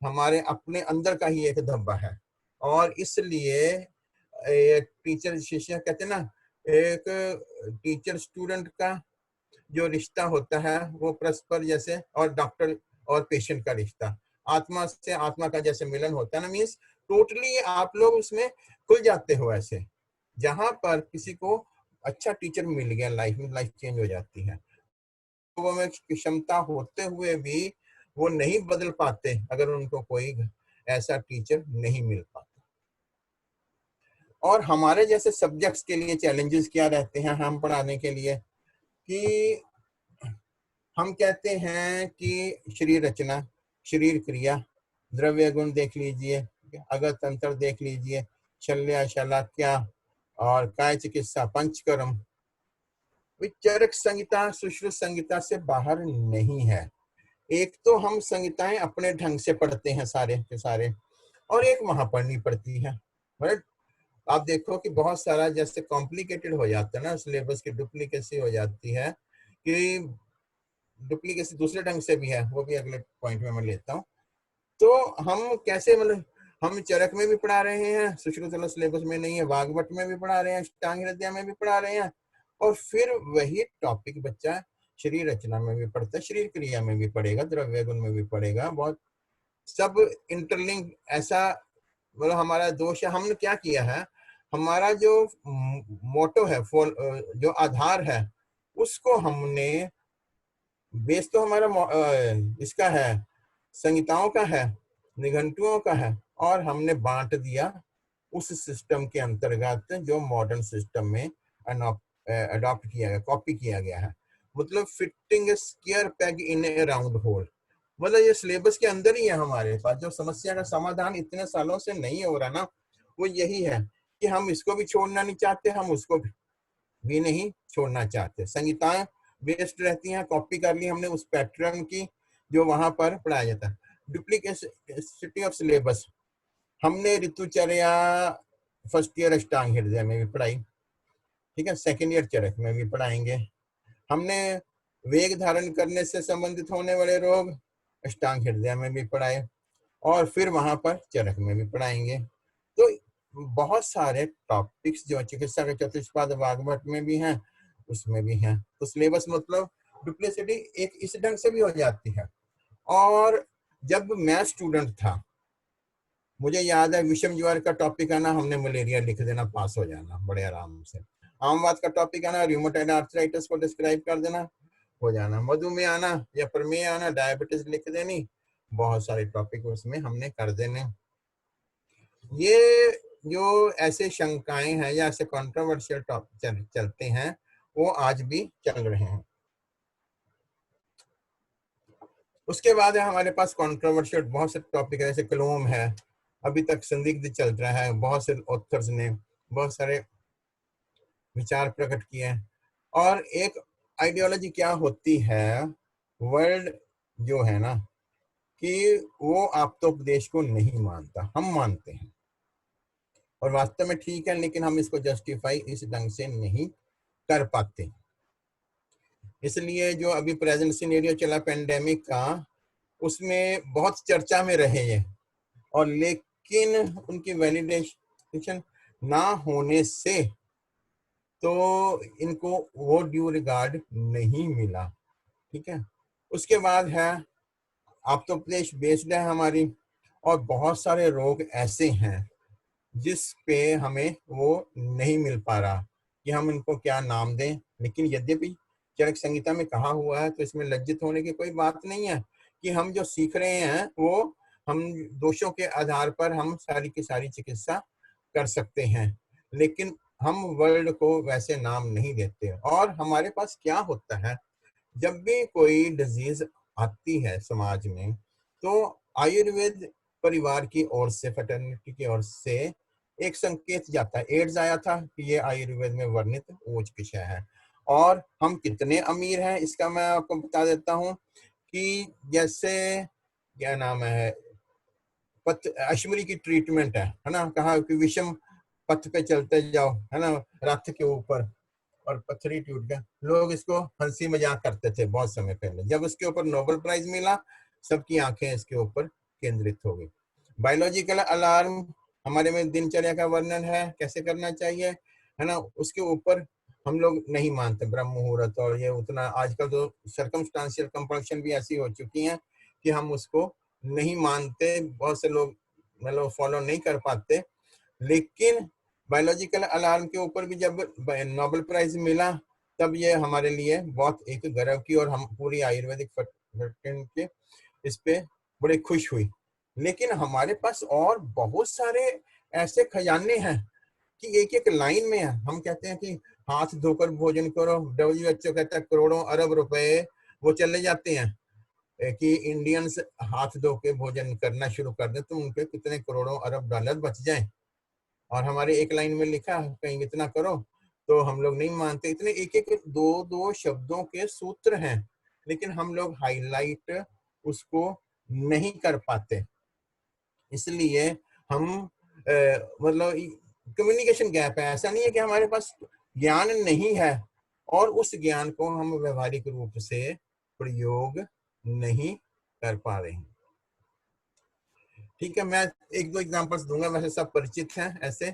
हमारे अपने अंदर का ही एक धब्बा है। और इसलिए टीचर शिष्य कहते हैं ना, एक टीचर स्टूडेंट का जो रिश्ता होता है वो परस्पर जैसे, और डॉक्टर और पेशेंट का रिश्ता, आत्मा से आत्मा का जैसे मिलन होता है ना, मीन्स टोटली आप लोग उसमें खुल जाते हो। ऐसे जहां पर किसी को अच्छा टीचर मिल गया लाइफ में, लाइफ चेंज हो जाती है। वो में क्षमता होते हुए भी वो नहीं बदल पाते अगर उनको कोई ऐसा टीचर नहीं मिल पाता। और हमारे जैसे सब्जेक्ट्स के लिए चैलेंजेस क्या रहते हैं हम पढ़ाने के लिए, कि हम कहते हैं कि शरीर रचना, शरीर क्रिया, द्रव्य गुण देख लीजिए, अगर तंत्र देख लीजिए, शल्य शलाक्या और काय चिकित्सा, पंचकर्म, चरक संहिता सुश्रुत संहिता से बाहर नहीं है। एक तो हम संहिताएं अपने ढंग से पढ़ते हैं सारे के सारे, और एक वहां पढ़नी पड़ती है। बट आप देखो कि बहुत सारा जैसे कॉम्प्लिकेटेड हो जाता है ना, सिलेबस की डुप्लीकेसी हो जाती है, कि डुप्लीकेसी दूसरे ढंग से भी है, वो भी अगले पॉइंट में मैं लेता हूँ। तो हम कैसे, मतलब हम चरक में भी पढ़ा रहे हैं, सुश्रुत सिलेबस में नहीं है, वाग्भट में भी पढ़ा रहे हैं, अष्टांग हृदय में भी पढ़ा रहे हैं, और फिर वही टॉपिक बच्चा शरीर रचना में भी पढ़ता है, शरीर क्रिया में भी पढ़ेगा, द्रव्य गुण में भी पढ़ेगा, बहुत सब इंटरलिंक। ऐसा मतलब हमारा दोष है, हमने क्या किया है, हमारा जो मोटो है, जो आधार है, उसको हमने, बेस तो हमारा इसका है, संहिताओं का है, निघंटुओं का है, और हमने बांट दिया उस सिस्टम के अंतर्गत जो मॉडर्न सिस्टम में अडॉप्ट किया गया, कॉपी किया गया है। मतलब fitting A square peg in A round whole, मतलब ये सिलेबस के अंदर ही है हमारे पास। जो समस्या का समाधान इतने सालों से नहीं हो रहा ना, वो यही है कि हम इसको भी छोड़ना नहीं चाहते, हम उसको भी नहीं छोड़ना चाहते। संहिताएं बेस्ड रहती हैं, कॉपी कर ली हमने उस पैटर्न की जो वहां पर पढ़ाया जाता है। डुप्लीकेसिटी ऑफ सिलेबस हमने ऋतुचर्या फर्स्ट ईयर अष्टांग हृदय में भी पढ़ाई, ठीक है, सेकेंड ईयर चरक में भी पढ़ाएंगे। हमने वेग धारण करने से संबंधित होने वाले रोग अष्टांग हृदय में भी पढ़ाए, और फिर वहां पर चरक में भी पढ़ाएंगे। तो बहुत सारे टॉपिक्स जो चिकित्सा के चतुष्पाद वाग्भट में भी हैं, उसमें भी हैं। तो सिलेबस मतलब डुप्लीसिटी एक इस ढंग से भी हो जाती है। और जब मैं स्टूडेंट था, मुझे याद है विषम ज्वर का टॉपिक आना, हमने मलेरिया लिख देना, पास हो जाना बड़े आराम से। आमवात का टॉपिक आना, रूमेटॉइड आर्थराइटिस को डिस्क्राइब कर देना, हो जाना। मधुमेह आना या प्रमेय आना, डायबिटीज लिख देनी, बहुत सारे टॉपिक उसमें हमने कर देने। ये जो ऐसे शंकाएं हैं या ऐसे कंट्रोवर्शियल टॉपिक चलते हैं, वो आज भी चल रहे हैं। उसके बाद है हमारे पास कंट्रोवर्शियल बहुत से टॉपिक है, जैसे क्लोम है, अभी तक संदिग्ध चल रहा है। बहुत से ऑथर्स ने बहुत सारे विचार प्रकट किए हैं। और एक आइडियोलॉजी क्या होती है, वर्ल्ड जो है ना, कि वो आप्तोपदेश को नहीं मानता, हम मानते हैं, और वास्तव में ठीक है, लेकिन हम इसको जस्टिफाई इस ढंग से नहीं कर पाते। इसलिए जो अभी प्रेजेंट सिनेरियो चला पेंडेमिक का, उसमें बहुत चर्चा में रहे ये, और लेकिन उनकी वैलिडेशन ना होने से तो इनको वो ड्यू रिगार्ड नहीं मिला, ठीक है। उसके बाद है आप्तोपदेश बेस्ड है हमारी, और बहुत सारे रोग ऐसे हैं जिस पे हमें वो नहीं मिल पा रहा कि हम इनको क्या नाम दें। लेकिन यद्यपि चरक संहिता में कहा हुआ है, तो इसमें लज्जित होने की कोई बात नहीं है, कि हम जो सीख रहे हैं वो हम दोषों के आधार पर हम सारी की सारी चिकित्सा कर सकते हैं, लेकिन हम वर्ल्ड को वैसे नाम नहीं देते। और हमारे पास क्या होता है, जब भी कोई डिजीज आती है समाज में, तो आयुर्वेद परिवार की ओर से, फैटर्निटी की ओर से एक संकेत जाता है। एड्स आया था कि ये आयुर्वेद में वर्णित ओज विषय है। और हम कितने अमीर हैं इसका मैं आपको बता देता हूँ, कि जैसे क्या नाम है, अश्मरी की ट्रीटमेंट है ना, कहा कि विषम पथ पे चलते जाओ, है ना, रथ के ऊपर, और पत्थरी टूट गया। लोग इसको हंसी मजाक करते थे बहुत समय पहले। जब उसके ऊपर नोबेल प्राइज मिला, सबकी आंखें इसके ऊपर केंद्रित हो गई। बायोलॉजिकल अलार्म हमारे में दिनचर्या का वर्णन है, कैसे करना चाहिए, है ना, उसके ऊपर हम लोग नहीं मानते ब्रह्म मुहूर्त, और ये उतना आजकल तो सर्कमस्टांशियल कंपल्शन भी ऐसी हो चुकी है कि हम उसको नहीं मानते, बहुत से लोग मतलब फॉलो नहीं कर पाते। लेकिन बायोलॉजिकल अलार्म के ऊपर भी जब नोबेल प्राइज मिला तब ये हमारे लिए बहुत एक गर्व की, और हम पूरी आयुर्वेदिक फैकल्टी इस पे बड़े खुश हुई। लेकिन हमारे पास और बहुत सारे ऐसे खजाने हैं कि एक एक लाइन में है। हम कहते हैं कि हाथ धोकर भोजन करो, WHO कहता है करोड़ों अरब रुपए वो चले जाते हैं कि इंडियंस हाथ धो के भोजन करना शुरू कर दें तो उनके कितने करोड़ों अरब डॉलर बच जाएं। और हमारे एक लाइन में लिखा है कहीं इतना करो, तो हम लोग नहीं मानते। इतने एक एक दो दो शब्दों के सूत्र हैं, लेकिन हम लोग हाईलाइट उसको नहीं कर पाते। इसलिए हम मतलब कम्युनिकेशन गैप है। ऐसा नहीं है कि हमारे पास ज्ञान नहीं है और उस ज्ञान को हम व्यवहारिक रूप से प्रयोग नहीं कर पा रहे हैं। ठीक है, मैं एक दो एग्जांपल्स दूंगा, वैसे सब परिचित हैं ऐसे।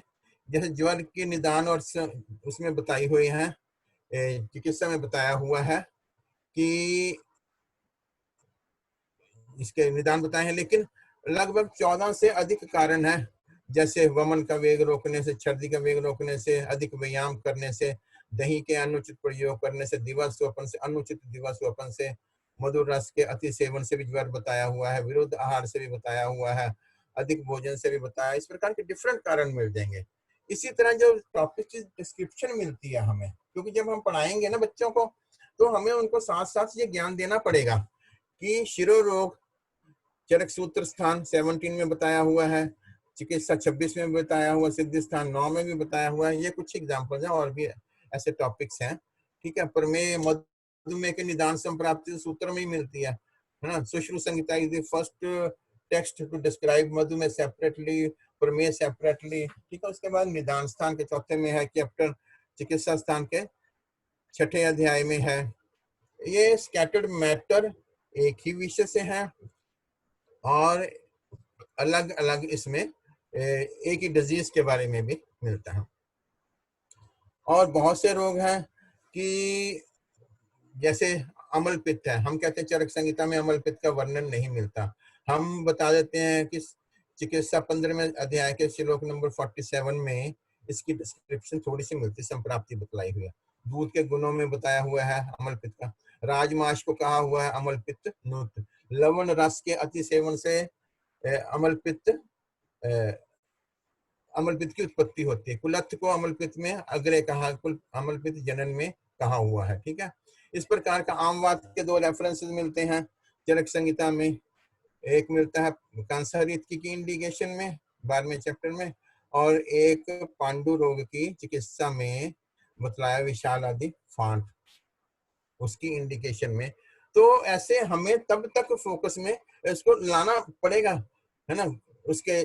जैसे ज्वर के निदान और उसमें बताई हुई है, चिकित्सा में बताया हुआ है कि इसके निदान बताए हैं, लेकिन लगभग 14 से अधिक कारण है। जैसे वमन का वेग रोकने से, छर्दी का वेग रोकने से, अधिक व्यायाम करने से, दही के अनुचित प्रयोग करने से, दिवा स्वपन से, अनुचित दिवा स्वपन से, मधुर रस के अति सेवन से भी ज्वर बताया हुआ है, विरुद्ध आहार से भी बताया हुआ है, अधिक भोजन से भी बताया। इस प्रकार के डिफरेंट कारण मिल जाएंगे। इसी तरह जो टॉपिक की डिस्क्रिप्शन मिलती है हमें, क्योंकि जब हम पढ़ाएंगे ना बच्चों को तो हमें उनको साथ साथ ये ज्ञान देना पड़ेगा कि शिरो रोग चरक सूत्र स्थान 17 में बताया हुआ है, चिकित्सा 26 में बताया हुआ, सिद्धि स्थान 9 में भी बताया हुआ है। ये कुछ एग्जाम्पल्स हैं, और भी ऐसे टॉपिक्स हैं। ठीक है, प्रमेय मधुमेह के निदान संप्राप्ति सूत्र में ही मिलती है ना। Sushruta Samhita is the first text to describe madhumeha separately, prameha separately. ठीक है, उसके बाद निदान स्थान के चौथे में है, चैप्टर चिकित्सा स्थान के 6ठे अध्याय में है। ये स्कैटर्ड मैटर एक ही विषय से है और अलग अलग इसमें एक ही डिजीज के बारे में भी मिलता है। और बहुत से रोग हैं कि जैसे अमल पित्त है, हम कहते हैं चरक संहिता में अमल पित्त का वर्णन नहीं मिलता। हम बता देते हैं कि चिकित्सा 15वें अध्याय के श्लोक नंबर 47 में इसकी डिस्क्रिप्शन थोड़ी सी मिलती, संप्राप्ति बतलाई हुई है। दूध के गुणों में बताया हुआ है अमल पित्त का। राजमाश को कहा हुआ है अमल पित्त नूत। लवण रस के अति सेवन से अमल पित्त की उत्पत्ति होती है। कुलत्थ को अमल पित्त में अग्रे कहा, कुल अमल पित्त जनन में कहा हुआ है। ठीक है, इस प्रकार का आमवात के दो रेफरेंसेस मिलते हैं चरक संहिता में। एक मिलता है कांसारित की इंडिकेशन में 12वें चैप्टर में, और एक पांडु रोग की चिकित्सा में बतलाया विशाल आदि फांट उसकी इंडिकेशन में। तो ऐसे हमें तब तक फोकस में इसको लाना पड़ेगा, है ना। उसके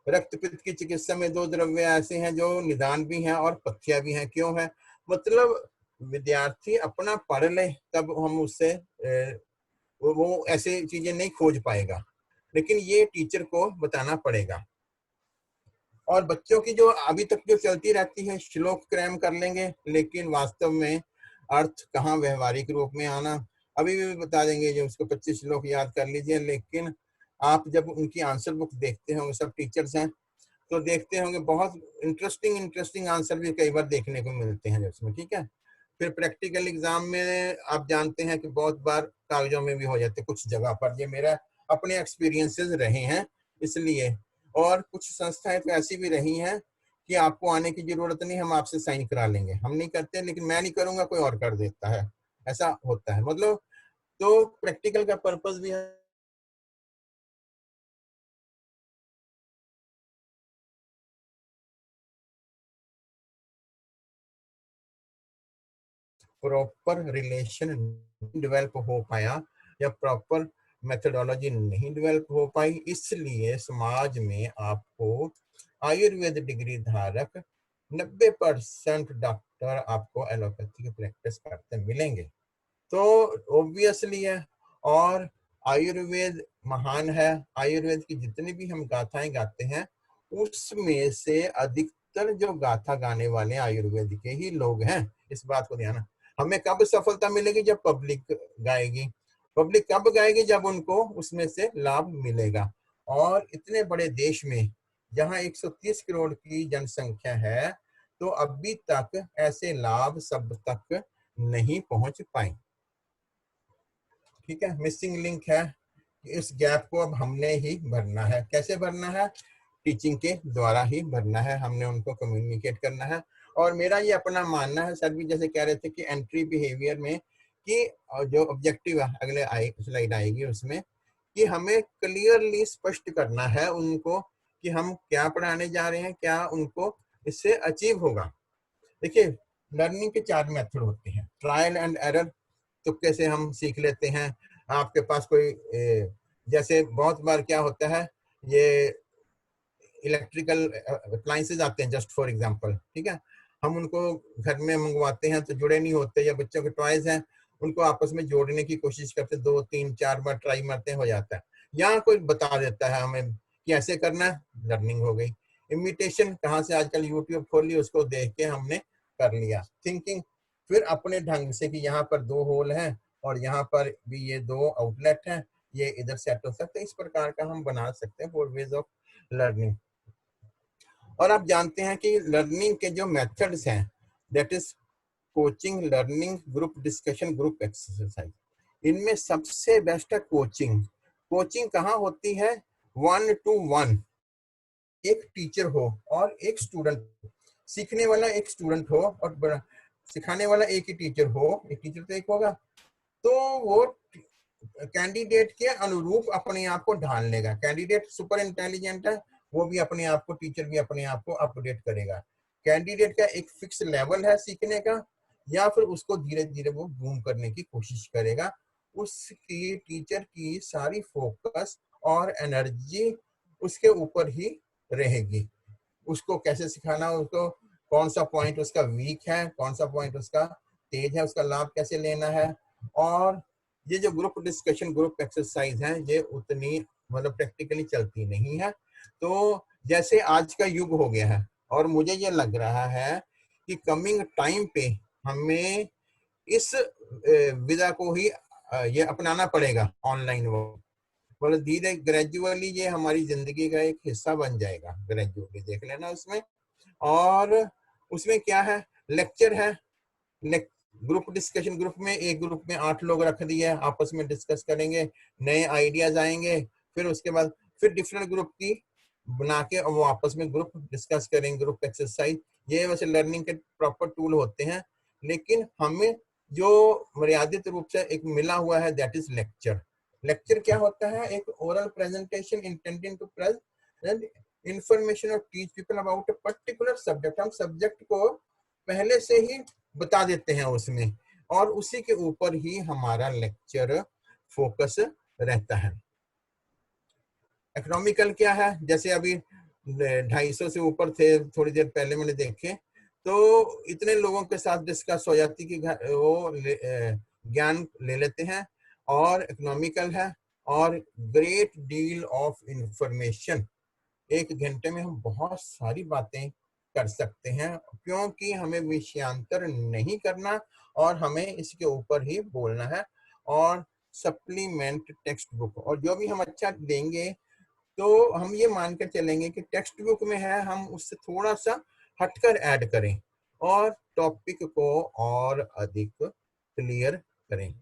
रक्त पित्त की चिकित्सा में दो द्रव्य ऐसे हैं जो निदान भी हैं और पथ्या भी हैं। क्यों है, मतलब विद्यार्थी अपना पढ़ ले तब हम उससे वो ऐसे चीजें नहीं खोज पाएगा, लेकिन ये टीचर को बताना पड़ेगा। और बच्चों की जो अभी तक जो चलती रहती है, श्लोक क्रैम कर लेंगे लेकिन वास्तव में अर्थ कहाँ व्यवहारिक रूप में आना। अभी भी बता देंगे जो उसको 25 श्लोक याद कर लीजिए, लेकिन आप जब उनकी आंसर बुक देखते होंगे, सब टीचर्स हैं तो देखते होंगे बहुत इंटरेस्टिंग आंसर भी कई बार देखने को मिलते हैं उसमें। ठीक है, फिर प्रैक्टिकल एग्जाम में आप जानते हैं कि बहुत बार कागजों में भी हो जाते कुछ जगह पर। ये मेरा अपने एक्सपीरियंसेस रहे हैं इसलिए। और कुछ संस्थाएं तो ऐसी भी रही हैं कि आपको आने की जरूरत नहीं, हम आपसे साइन करा लेंगे। हम नहीं करते, लेकिन मैं नहीं करूंगा कोई और कर देता है, ऐसा होता है। मतलब तो प्रैक्टिकल का पर्पस भी है प्रॉपर रिलेशन डेवलप हो पाया या प्रॉपर मेथोडोलॉजी नहीं डेवलप हो पाई, इसलिए समाज में आपको आयुर्वेद डिग्री धारक 90% डॉक्टर आपको एलोपैथी की प्रैक्टिस करते मिलेंगे। तो ऑब्वियसली है, और आयुर्वेद महान है। आयुर्वेद की जितनी भी हम गाथाएं गाते हैं उसमें से अधिकतर ज्यादातर जो गाथा गाने वाले आयुर्वेद के ही लोग हैं। इस बात को ध्यान। हमें कब सफलता मिलेगी? जब पब्लिक गाएगी। पब्लिक कब गाएगी? जब उनको उसमें से लाभ मिलेगा। और इतने बड़े देश में जहां 130 करोड़ की जनसंख्या है, तो अभी तक ऐसे लाभ सब तक नहीं पहुंच पाए। ठीक है, मिसिंग लिंक है। इस गैप को अब हमने ही भरना है। कैसे भरना है? टीचिंग के द्वारा ही भरना है। हमने उनको कम्युनिकेट करना है। और मेरा ये अपना मानना है, सर भी जैसे कह रहे थे कि एंट्री बिहेवियर में कि जो ऑब्जेक्टिव है, अगले स्लाइड आएगी उसमें, कि हमें क्लियरली स्पष्ट करना है उनको कि हम क्या पढ़ाने जा रहे हैं, क्या उनको इससे अचीव होगा। देखिए, लर्निंग के 4 मेथड होते हैं। ट्रायल एंड एरर, तुक्के से हम सीख लेते हैं। आपके पास कोई जैसे बहुत बार क्या होता है, ये इलेक्ट्रिकल अप्लायंसेज आते हैं जस्ट फॉर एग्जांपल, ठीक है, हम उनको घर में मंगवाते हैं तो जुड़े नहीं होते, या बच्चों के टॉयज हैं उनको आपस में जोड़ने की कोशिश करते, 2 3 4 बार ट्राई मारते हैं, हो जाता है। यहाँ कोई बता देता है हमें कि ऐसे करना है, लर्निंग हो गई। इमिटेशन, कहाँ से आजकल यूट्यूब खोल ली, उसको देख के हमने कर लिया। थिंकिंग, फिर अपने ढंग से कि यहाँ पर 2 होल हैं और यहाँ पर भी ये 2 आउटलेट हैं, ये इधर सेट हो सकते हैं। इस प्रकार का हम बना सकते हैं 4 वेज ऑफ लर्निंग। और आप जानते हैं कि लर्निंग के जो मेथड्स हैं, that is coaching, learning, group discussion, group exercise. इनमें सबसे बेस्ट है कोचिंग। कोचिंग कहाँ होती है? 1 to 1, एक टीचर हो और एक स्टूडेंट, सीखने वाला एक स्टूडेंट हो और सिखाने वाला एक ही टीचर हो। एक टीचर तो एक होगा, तो वो कैंडिडेट के अनुरूप अपने आप को ढाल लेगा। कैंडिडेट सुपर इंटेलिजेंट है, वो भी अपने आप को, टीचर भी अपने आप को अपडेट करेगा। कैंडिडेट का एक फिक्स लेवल है सीखने का, या फिर उसको धीरे धीरे वो बूम करने की कोशिश करेगा। उसकी टीचर की सारी फोकस और एनर्जी उसके ऊपर ही रहेगी। उसको कैसे सिखाना, उसको कौन सा पॉइंट उसका वीक है, कौन सा पॉइंट उसका तेज है, उसका लाभ कैसे लेना है। और ये जो ग्रुप डिस्कशन, ग्रुप एक्सरसाइज है, ये उतनी मतलब प्रैक्टिकली चलती नहीं है। तो जैसे आज का युग हो गया है, और मुझे ये लग रहा है कि कमिंग टाइम पे हमें इस विधा को ही ये अपनाना पड़ेगा, ऑनलाइन वो, मतलब धीरे ग्रेजुअली ये हमारी जिंदगी का एक हिस्सा बन जाएगा। ग्रेजुअली देख लेना उसमें। और उसमें क्या है? लेक्चर है, ग्रुप डिस्कशन, ग्रुप में, एक ग्रुप में 8 लोग रख दिए, आपस में डिस्कस करेंगे, नए आइडियाज आएंगे। फिर उसके बाद फिर डिफरेंट ग्रुप की बना के वो आपस में ग्रुप डिस्कस करेंगे, ग्रुप एक्सरसाइज। ये वैसे लर्निंग के प्रॉपर टूल होते हैं, लेकिन हमें जो मर्यादित रूप से एक मिला हुआ है, दैट इज लेक्चर। लेक्चर क्या होता है? एक oral presentation intending to present information और teach people about a particular subject. हम सब्जेक्ट को पहले से ही बता देते हैं उसमें, और उसी के ऊपर ही हमारा लेक्चर फोकस रहता है। इकोनॉमिकल क्या है? जैसे अभी 250 से ऊपर थे, थोड़ी देर पहले मैंने देखे, तो इतने लोगों के साथ डिस्कस हो जाती कि वो ज्ञान ले लेते हैं। और इकोनॉमिकल है, और ग्रेट डील ऑफ इंफॉर्मेशन। 1 घंटे में हम बहुत सारी बातें कर सकते हैं, क्योंकि हमें विषयांतर नहीं करना और हमें इसके ऊपर ही बोलना है। और सप्लीमेंट टेक्स्ट बुक, और जो भी हम अच्छा देंगे तो हम ये मानकर चलेंगे कि टेक्स्ट बुक में है, हम उससे थोड़ा सा हटकर ऐड करें और टॉपिक को और अधिक क्लियर करें।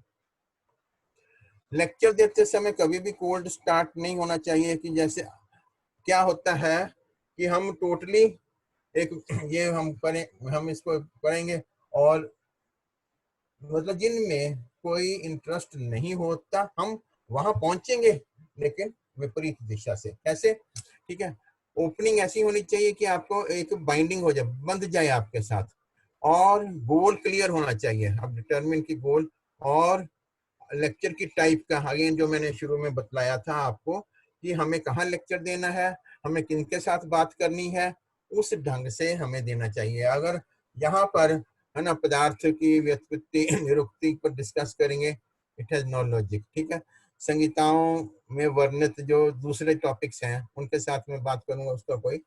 लेक्चर देते समय कभी भी कोल्ड स्टार्ट नहीं होना चाहिए। कि जैसे क्या होता है कि हम टोटली एक ये हम इसको करेंगे, और मतलब जिनमें कोई इंटरेस्ट नहीं होता, हम वहां पहुंचेंगे लेकिन विपरीत दिशा से। कैसे? ठीक है, ओपनिंग ऐसी होनी चाहिए कि आपको एक बाइंडिंग हो जाए, बंध जाए आपके साथ, और गोल क्लियर होना चाहिए, अब डिटरमिन की गोल। और लेक्चर की टाइप का अगेन जो मैंने शुरू में बतलाया था आपको, कि हमें कहाँ लेक्चर देना है, हमें किनके साथ बात करनी है, उस ढंग से हमें देना चाहिए। अगर यहाँ पर है ना पदार्थ की व्युत्पत्ति निरुक्ति पर डिस्कस करेंगे, इट हैज नो लॉजिक। ठीक है, संहिताओं में वर्णित जो दूसरे टॉपिक्स हैं उनके साथ में बात करूंगा, उसका कोई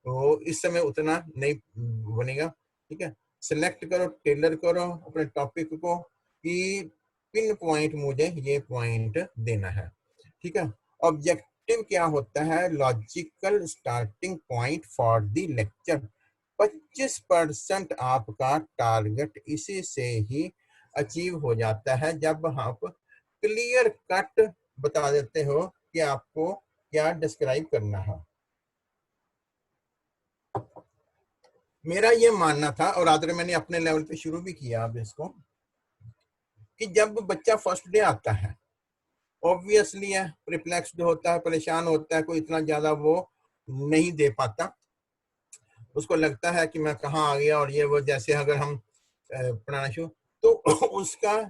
वो इस समय उतना नहीं बनेगा। ठीक है, सिलेक्ट करो, टेलर करो अपने टॉपिक को कि पिन पॉइंट मुझे ये पॉइंट देना है। ठीक है, ऑब्जेक्टिव क्या होता है? Logical starting point for the lecture. 25% आपका टारगेट इसी से ही अचीव हो जाता है जब आप क्लियर कट बता देते हो कि आपको क्या डिस्क्राइब करना है। मेरा ये मानना था और आदर मैंने अपने लेवल पे शुरू भी किया अब इसको, कि जब बच्चा फर्स्ट डे आता है ऑब्वियसली है प्रिप्लेक्स्ड होता है, परेशान होता है, कोई इतना ज्यादा वो नहीं दे पाता, उसको लगता है कि मैं कहाँ आ गया और ये वो। जैसे अगर हम पढ़ाना शुरू तो उसका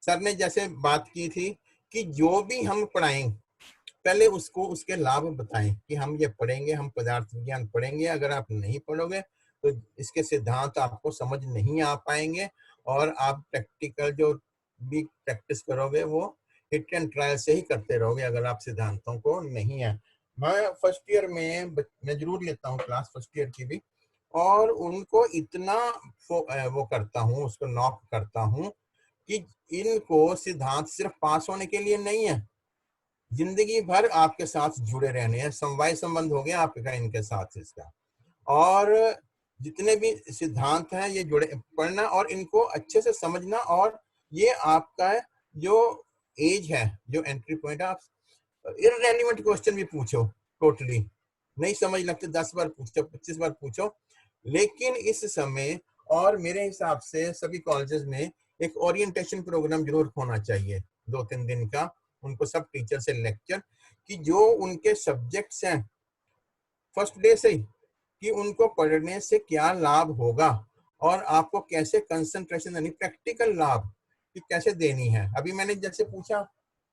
सर ने जैसे बात की थी कि जो भी हम पढ़ाएं पहले उसको उसके लाभ बताएं कि हम ये पढ़ेंगे, हम पदार्थ विज्ञान पढ़ेंगे, अगर आप नहीं पढ़ोगे तो इसके सिद्धांत आपको समझ नहीं आ पाएंगे और आप प्रैक्टिकल जो भी प्रैक्टिस करोगे वो हिट एंड ट्रायल से ही करते रहोगे अगर आप सिद्धांतों को नहीं है। मैं फर्स्ट ईयर में मैं जरूर लेता हूँ क्लास फर्स्ट ईयर की भी, और उनको इतना वो करता हूँ, उसको नॉक करता हूँ कि इनको सिद्धांत सिर्फ पास होने के लिए नहीं है, जिंदगी भर आपके साथ जुड़े रहने हैं, समवाय संबंध हो गया आपका इनके साथ इसका। और जितने भी सिद्धांत हैं ये जुड़े पढ़ना और इनको अच्छे से समझना, और ये आपका जो एज है, जो एंट्री पॉइंट, आप इररेलेवेंट क्वेश्चन भी पूछो, टोटली नहीं समझ लगते 10 बार पूछो, 25 बार पूछो, लेकिन इस समय और मेरे हिसाब से सभी कॉलेजेस में एक ओरिएंटेशन प्रोग्राम जरूर होना चाहिए 2-3 दिन का, उनको सब टीचर से लेक्चर कि जो उनके सब्जेक्ट्स हैं फर्स्ट डे से ही, कि उनको पढ़ने से क्या लाभ होगा और आपको कैसे कंसंट्रेशन यानी प्रैक्टिकल लाभ कि कैसे देनी है। अभी मैंने जैसे पूछा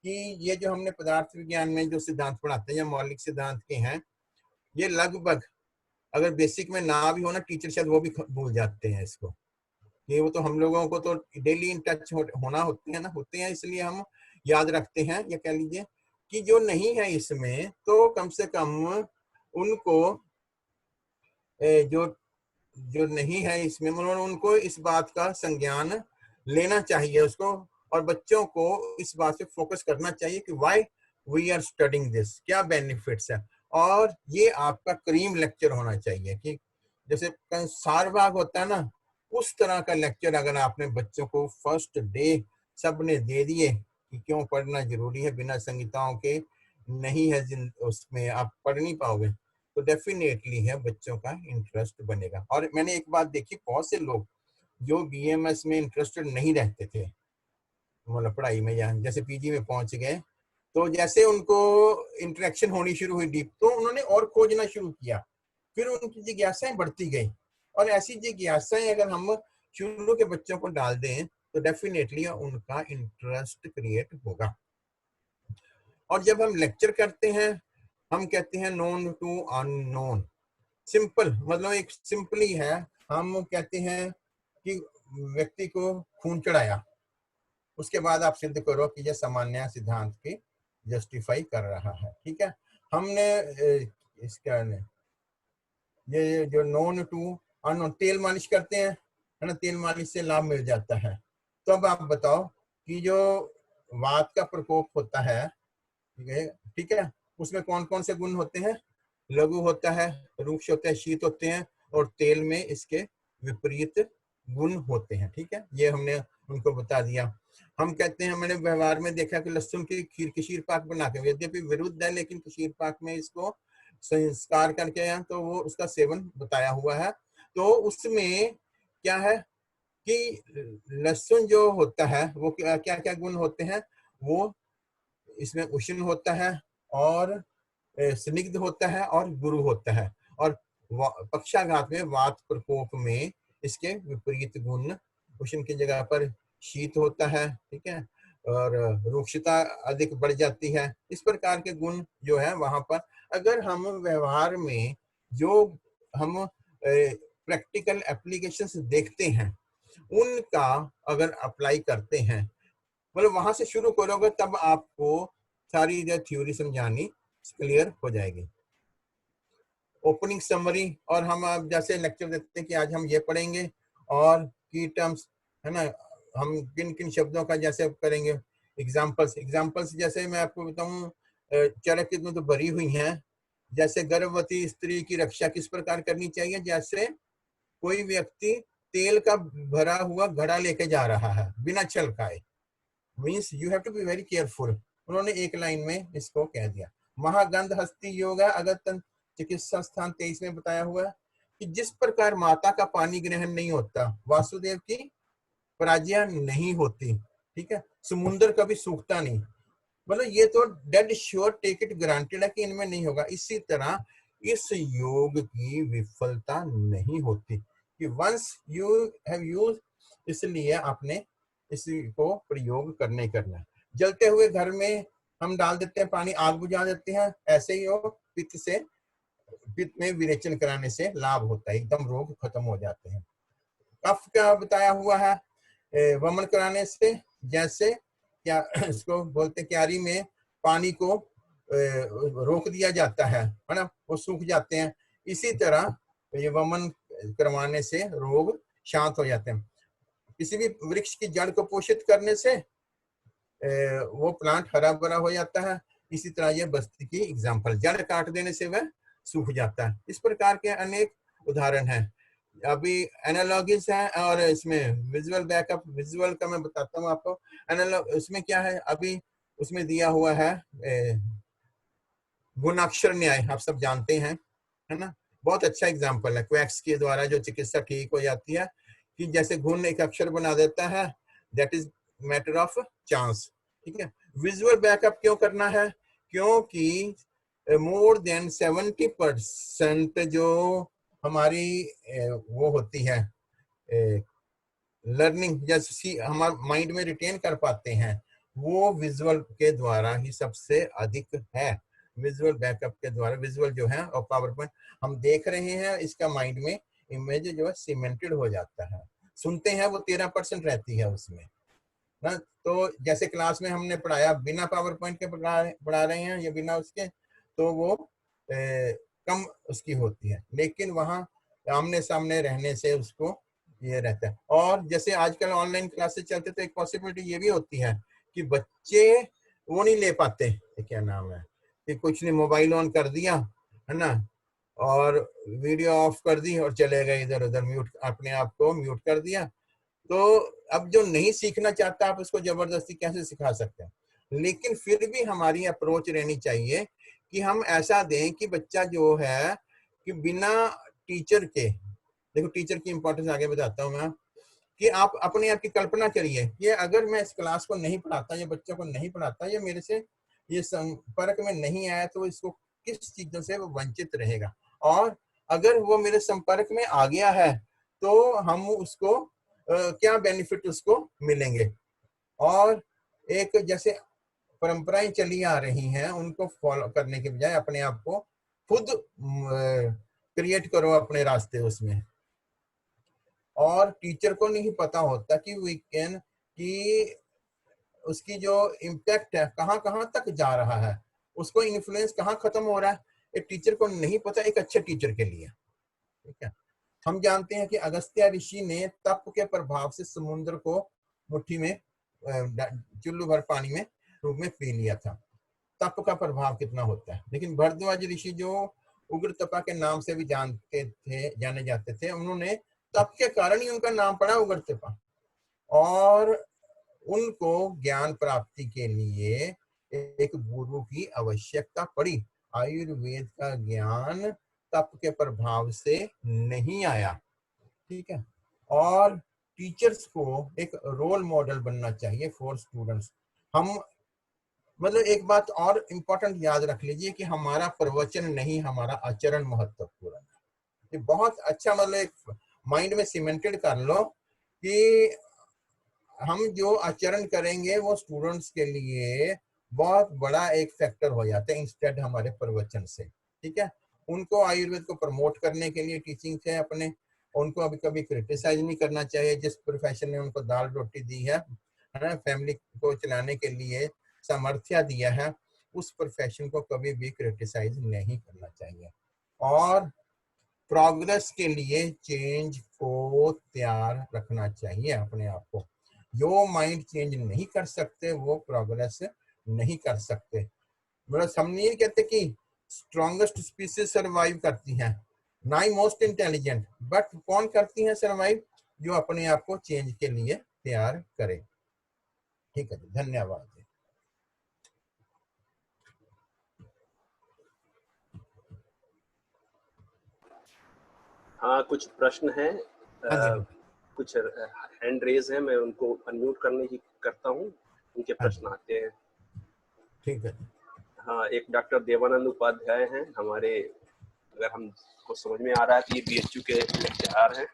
कि ये जो हमने पदार्थ विज्ञान में जो सिद्धांत पढ़ाते हैं या मौलिक सिद्धांत के हैं, ये लगभग अगर बेसिक में ना भी होना टीचर शायद वो भी भूल जाते हैं इसको, ये वो तो हम लोगों को तो डेली इन टच होना होते हैं, इसलिए हम याद रखते हैं। या कह लीजिए कि जो नहीं है इसमें तो कम से कम उनको जो जो नहीं है इसमें उनको इस बात का संज्ञान लेना चाहिए उसको, और बच्चों को इस बात पे फोकस करना चाहिए कि why we are studying this, क्या बेनिफिट्स है। और ये आपका क्रीम लेक्चर होना चाहिए कि जैसे सार भाग होता है ना, उस तरह का लेक्चर अगर आपने बच्चों को फर्स्ट डे सबने दे दिए कि क्यों पढ़ना जरूरी है, बिना संहिताओं के नहीं है उसमें आप पढ़ नहीं पाओगे, तो डेफिनेटली है बच्चों का इंटरेस्ट बनेगा। और मैंने एक बात देखी, बहुत से लोग जो बीएमएस में इंटरेस्टेड नहीं रहते थे, मतलब पढ़ाई में, या जैसे पीजी में पहुंच गए तो जैसे उनको इंटरेक्शन होनी शुरू हुई डीप, तो उन्होंने और खोजना शुरू किया, फिर उनकी जिज्ञासाएं बढ़ती गई। और ऐसी जिज्ञासाएं अगर हम शुरू के बच्चों को डाल दें तो डेफिनेटली उनका इंटरेस्ट क्रिएट होगा। और जब हम लेक्चर करते हैं हम कहते हैं नोन टू अननोन, सिंपल मतलब एक सिंपली है, हम कहते हैं कि व्यक्ति को खून चढ़ाया, उसके बाद आप सिद्ध करो कि यह सामान्य सिद्धांत की जस्टिफाई कर रहा है। ठीक है, हमने इसका ये जो नोन टू अननोन, तेल मालिश करते हैं है ना, तेल मालिश से लाभ मिल जाता है। तो अब आप बताओ कि जो वात का प्रकोप होता है, ठीक है, उसमें कौन कौन से गुण होते हैं? लघु होता है, रूक्ष होता है, शीत होते हैं, और तेल में इसके विपरीत गुण होते हैं। ठीक है, ये हमने उनको बता दिया। हम कहते हैं, मैंने व्यवहार में देखा कि लहसुन की खीर कशीर पाक बना के, यद्यपि विरुद्ध है लेकिन कशीर पाक में इसको संस्कार करके हैं तो वो उसका सेवन बताया हुआ है। तो उसमें क्या है कि लहसुन जो होता है वो क्या क्या गुण होते हैं? वो इसमें उष्ण होता है और स्निग्ध होता है और गुरु होता है, और पक्षाघात में वात प्रकोप में इसके विपरीत गुण, उष्ण की जगह पर शीत होता है। ठीक है, और रुक्षता अधिक बढ़ जाती है। इस प्रकार के गुण जो है वहां पर अगर हम व्यवहार में जो हम प्रैक्टिकल एप्लीकेशंस देखते हैं उनका अगर अप्लाई करते हैं, मतलब वहां से शुरू करोगे तब आपको सारी जो थ्योरी समझानी क्लियर हो जाएगी। ओपनिंग समरी, और हम अब जैसे लेक्चर देते हैं कि आज हम ये पढ़ेंगे और की टर्म्स, है ना, हम किन किन शब्दों का जैसे करेंगे। एग्जाम्पल्स जैसे मैं आपको बताऊं, चरक में तो भरी हुई हैं। जैसे गर्भवती स्त्री की रक्षा किस प्रकार करनी चाहिए, जैसे कोई व्यक्ति तेल का भरा हुआ घड़ा लेके जा रहा है बिना छलकाए, means you have to be very careful. उन्होंने एक लाइन में इसको कह दिया। महागंध हस्ती योगा अगतन चिकित्सा स्थान 23 में बताया हुआ है कि जिस प्रकार माता का पानी ग्रहण नहीं होता, वासुदेव की पराजय नहीं होती, ठीक है, समुद्र कभी सूखता नहीं, मतलब ये तो dead sure take it granted है कि इनमें नहीं होगा। इसी तरह इस योग की विफलता नहीं होती कि वंस यू हैव यूज, इसलिए आपने इसी को प्रयोग करना है। जलते हुए घर में हम डाल देते हैं पानी, आग बुझा देते हैं, ऐसे ही हो पित्त में विरेचन कराने से लाभ होता है, एकदम रोग खत्म हो जाते हैं। कफ का बताया हुआ है, वमन कराने से, जैसे क्या इसको बोलते क्यारी में पानी को रोक दिया जाता है ना, वो सूख जाते हैं। इसी तरह ये वमन करवाने से रोग शांत हो जाते हैं। किसी भी वृक्ष की जड़ को पोषित करने से वो प्लांट हरा भरा हो जाता है। इसी तरह ये बस्ती की एग्जाम्पल, जड़ काट देने से वह सूख जाता है। इस प्रकार के अनेक उदाहरण हैं। अभी एनालॉजीज हैं, और इसमें विजुअल बैकअप, विजुअल का मैं बताता हूँ आपको। एनालॉग उसमें क्या है, अभी उसमें दिया हुआ है गुणाक्षर न्याय, आप सब जानते हैं, है ना, बहुत अच्छा एग्जाम्पल है। क्वैक्स के द्वारा जो चिकित्सा ठीक हो जाती है, कि जैसे गुण एक अक्षर बना देता है, that is matter of chance, ठीक है। विजुअल बैकअप क्यों करना है, क्योंकि मोर देन 70% जो हमारी वो होती है लर्निंग, जैसे हमारे माइंड में रिटेन कर पाते हैं, वो विजुअल के द्वारा ही सबसे अधिक है। विजुअल बैकअप के द्वारा, विजुअल जो है और पावर पॉइंट हम देख रहे हैं, इसका माइंड में इमेज जो है सीमेंटेड हो जाता है। सुनते हैं वो 13% रहती है उसमें ना। तो जैसे क्लास में हमने पढ़ाया, बिना पावर पॉइंट के पढ़ा रहे हैं या बिना उसके, तो वो कम उसकी होती है, लेकिन वहाँ आमने सामने रहने से उसको ये रहता है। और जैसे आजकल ऑनलाइन क्लासेस चलते, तो एक पॉसिबिलिटी ये भी होती है कि बच्चे वो नहीं ले पाते, क्या नाम है, कि कुछ नहीं, मोबाइल ऑन कर दिया, है ना, और वीडियो ऑफ कर दी और चले गए इधर उधर, म्यूट, अपने आप को म्यूट कर दिया। तो अब जो नहीं सीखना चाहता, आप उसको जबरदस्ती कैसे सिखा सकते हैं। लेकिन फिर भी हमारी अप्रोच रहनी चाहिए कि हम ऐसा दें कि बच्चा जो है कि बिना टीचर के, देखो टीचर की इंपॉर्टेंस आगे बताता हूँ मैं, कि आप अपने आप की कल्पना करिए, ये अगर मैं इस क्लास को नहीं पढ़ाता, ये बच्चों को नहीं पढ़ाता, ये मेरे से ये संपर्क में नहीं आया, तो इसको किस चीजों से वो वंचित रहेगा। और अगर वो मेरे संपर्क में आ गया है, तो हम उसको क्या बेनिफिट उसको मिलेंगे। और एक जैसे परंपराएं चली आ रही हैं, उनको फॉलो करने के बजाय अपने आप को खुद क्रिएट करो अपने रास्ते उसमें। और टीचर को नहीं पता होता कि वीकेंड की उसकी जो इम्पैक्ट है कहाँ कहाँ तक जा रहा है, उसको इन्फ्लुएंस कहाँ खत्म हो रहा है, एक टीचर को नहीं पता, एक अच्छे टीचर के लिए, ठीक है। हम जानते हैं कि अगस्त्य ऋषि ने तप के प्रभाव से समुद्र को मुट्ठी में चुल्लू भर पानी में रूप में पी लिया था। तप का प्रभाव कितना होता है। लेकिन भरद्वाज ऋषि, जो उग्र तपा के नाम से भी जाने जाते थे, उन्होंने तप के कारण ही उनका नाम पड़ा उग्र तपा। और उनको ज्ञान प्राप्ति के लिए एक गुरु की आवश्यकता पड़ी। आयुर्वेद का ज्ञान तप के प्रभाव से नहीं आया, ठीक है। और टीचर्स को एक रोल मॉडल बनना चाहिए फॉर स्टूडेंट्स। हम मतलब एक बात और इम्पोर्टेंट याद रख लीजिए कि हमारा प्रवचन नहीं, हमारा आचरण महत्वपूर्ण है। ये बहुत अच्छा, मतलब एक माइंड में सीमेंटेड कर लो कि हम जो आचरण करेंगे वो स्टूडेंट्स के लिए बहुत बड़ा एक फैक्टर हो जाता है इंस्टेड हमारे प्रवचन से, ठीक है। उनको आयुर्वेद को प्रमोट करने के लिए टीचिंग से अपने, उनको अभी कभी क्रिटिसाइज नहीं करना चाहिए। जिस प्रोफेशन ने उनको दाल रोटी दी है ना, फैमिली को चलाने के लिए सामर्थ्य दिया है, उस प्रोफेशन को कभी भी क्रिटिसाइज नहीं करना चाहिए। और प्रोग्रेस के लिए चेंज को तैयार रखना चाहिए अपने आप को। जो माइंड चेंज नहीं कर सकते वो प्रोग्रेस नहीं कर सकते। मतलब हम नहीं कहते कि स्ट्रॉन्गेस्ट स्पीसीज सर्वाइव करती हैं, ना ही मोस्ट इंटेलिजेंट, बट कौन करती हैं सर्वाइव? जो अपने आप को चेंज के लिए तैयार करे। ठीक है, धन्यवाद। हाँ, कुछ प्रश्न हैं, हाँ जी, हाँ जी, कुछ हैंड रेज है, मैं उनको अनम्यूट करने की करता हूँ, उनके हाँ प्रश्न जी, आते हैं। ठीक है। हाँ, एक डॉक्टर देवानंद उपाध्याय हैं हमारे, अगर हमको समझ में आ रहा है कि ये बीएचयू के लेक्चरार हैं।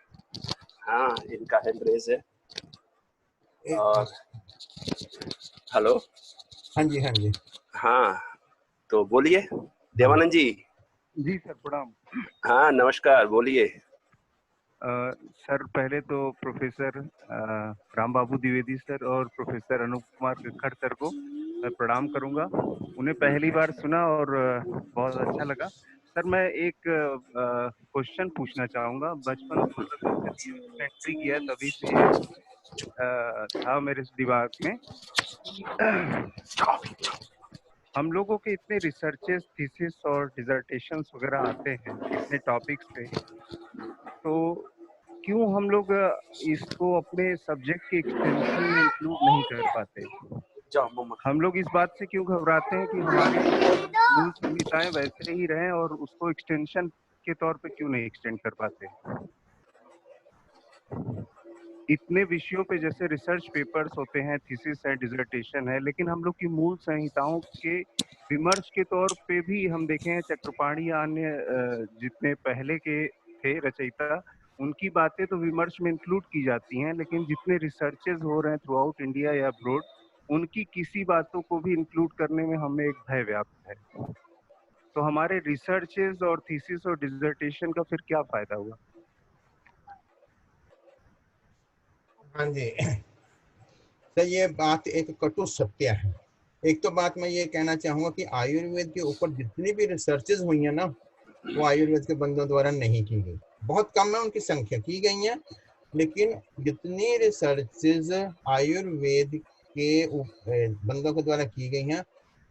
हाँ, इनका हैंड रेज है। और हेलो, हाँ जी, हाँ जी। हाँ, तो बोलिए देवानंद जी। जी सर, प्रणाम। हाँ, नमस्कार, बोलिए। सर, पहले तो प्रोफेसर राम बाबू द्विवेदी सर और प्रोफेसर अनूप कुमार कक्खड़ सर को मैं प्रणाम करूंगा। उन्हें पहली बार सुना और बहुत अच्छा लगा। सर, मैं एक क्वेश्चन पूछना चाहूंगा। बचपन मतलब जब एंट्री किया तभी से था मेरे दिमाग में। हम लोगों के इतने रिसर्चेस, थीसिस और डिसर्टेशंस वगैरह आते हैं इतने टॉपिक्स पे, तो क्यों हम लोग इसको अपने सब्जेक्ट के एक्सटेंशन में इंक्लूड नहीं कर पाते? हम लोग इस बात से क्यों घबराते हैं कि हमारी मूल संहिताएं वैसे ही रहें और उसको एक्सटेंशन के तौर पे क्यों नहीं एक्सटेंड कर पाते? इतने विषयों पे जैसे रिसर्च पेपर्स होते हैं, थीसिस है, डिसर्टेशन है, लेकिन हम लोग की मूल संहिताओं के विमर्श के तौर पे भी हम देखें चक्रपाणी या अन्य जितने पहले के थे रचयिता, उनकी बातें तो विमर्श में इंक्लूड की जाती हैं, लेकिन जितने रिसर्चेस हो रहे हैं थ्रू आउट इंडिया या अब्रोड, उनकी किसी बातों को भी इंक्लूड करने में हमें एक भय व्याप्त है। तो हमारे रिसर्चेस और थीसिस और डिसर्टेशन का फिर क्या फायदा हुआ? हाँ जी। तो ये बात एक कटु सत्य है। एक तो बात मैं ये कहना चाहूंगा कि आयुर्वेद के ऊपर जितनी भी रिसर्चेज हुई है ना, वो आयुर्वेद के बंदों द्वारा नहीं की गई। बहुत कम है उनकी संख्या, की गई है, लेकिन जितनी रिसर्चेज आयुर्वेद के बंदों के द्वारा की गई हैं,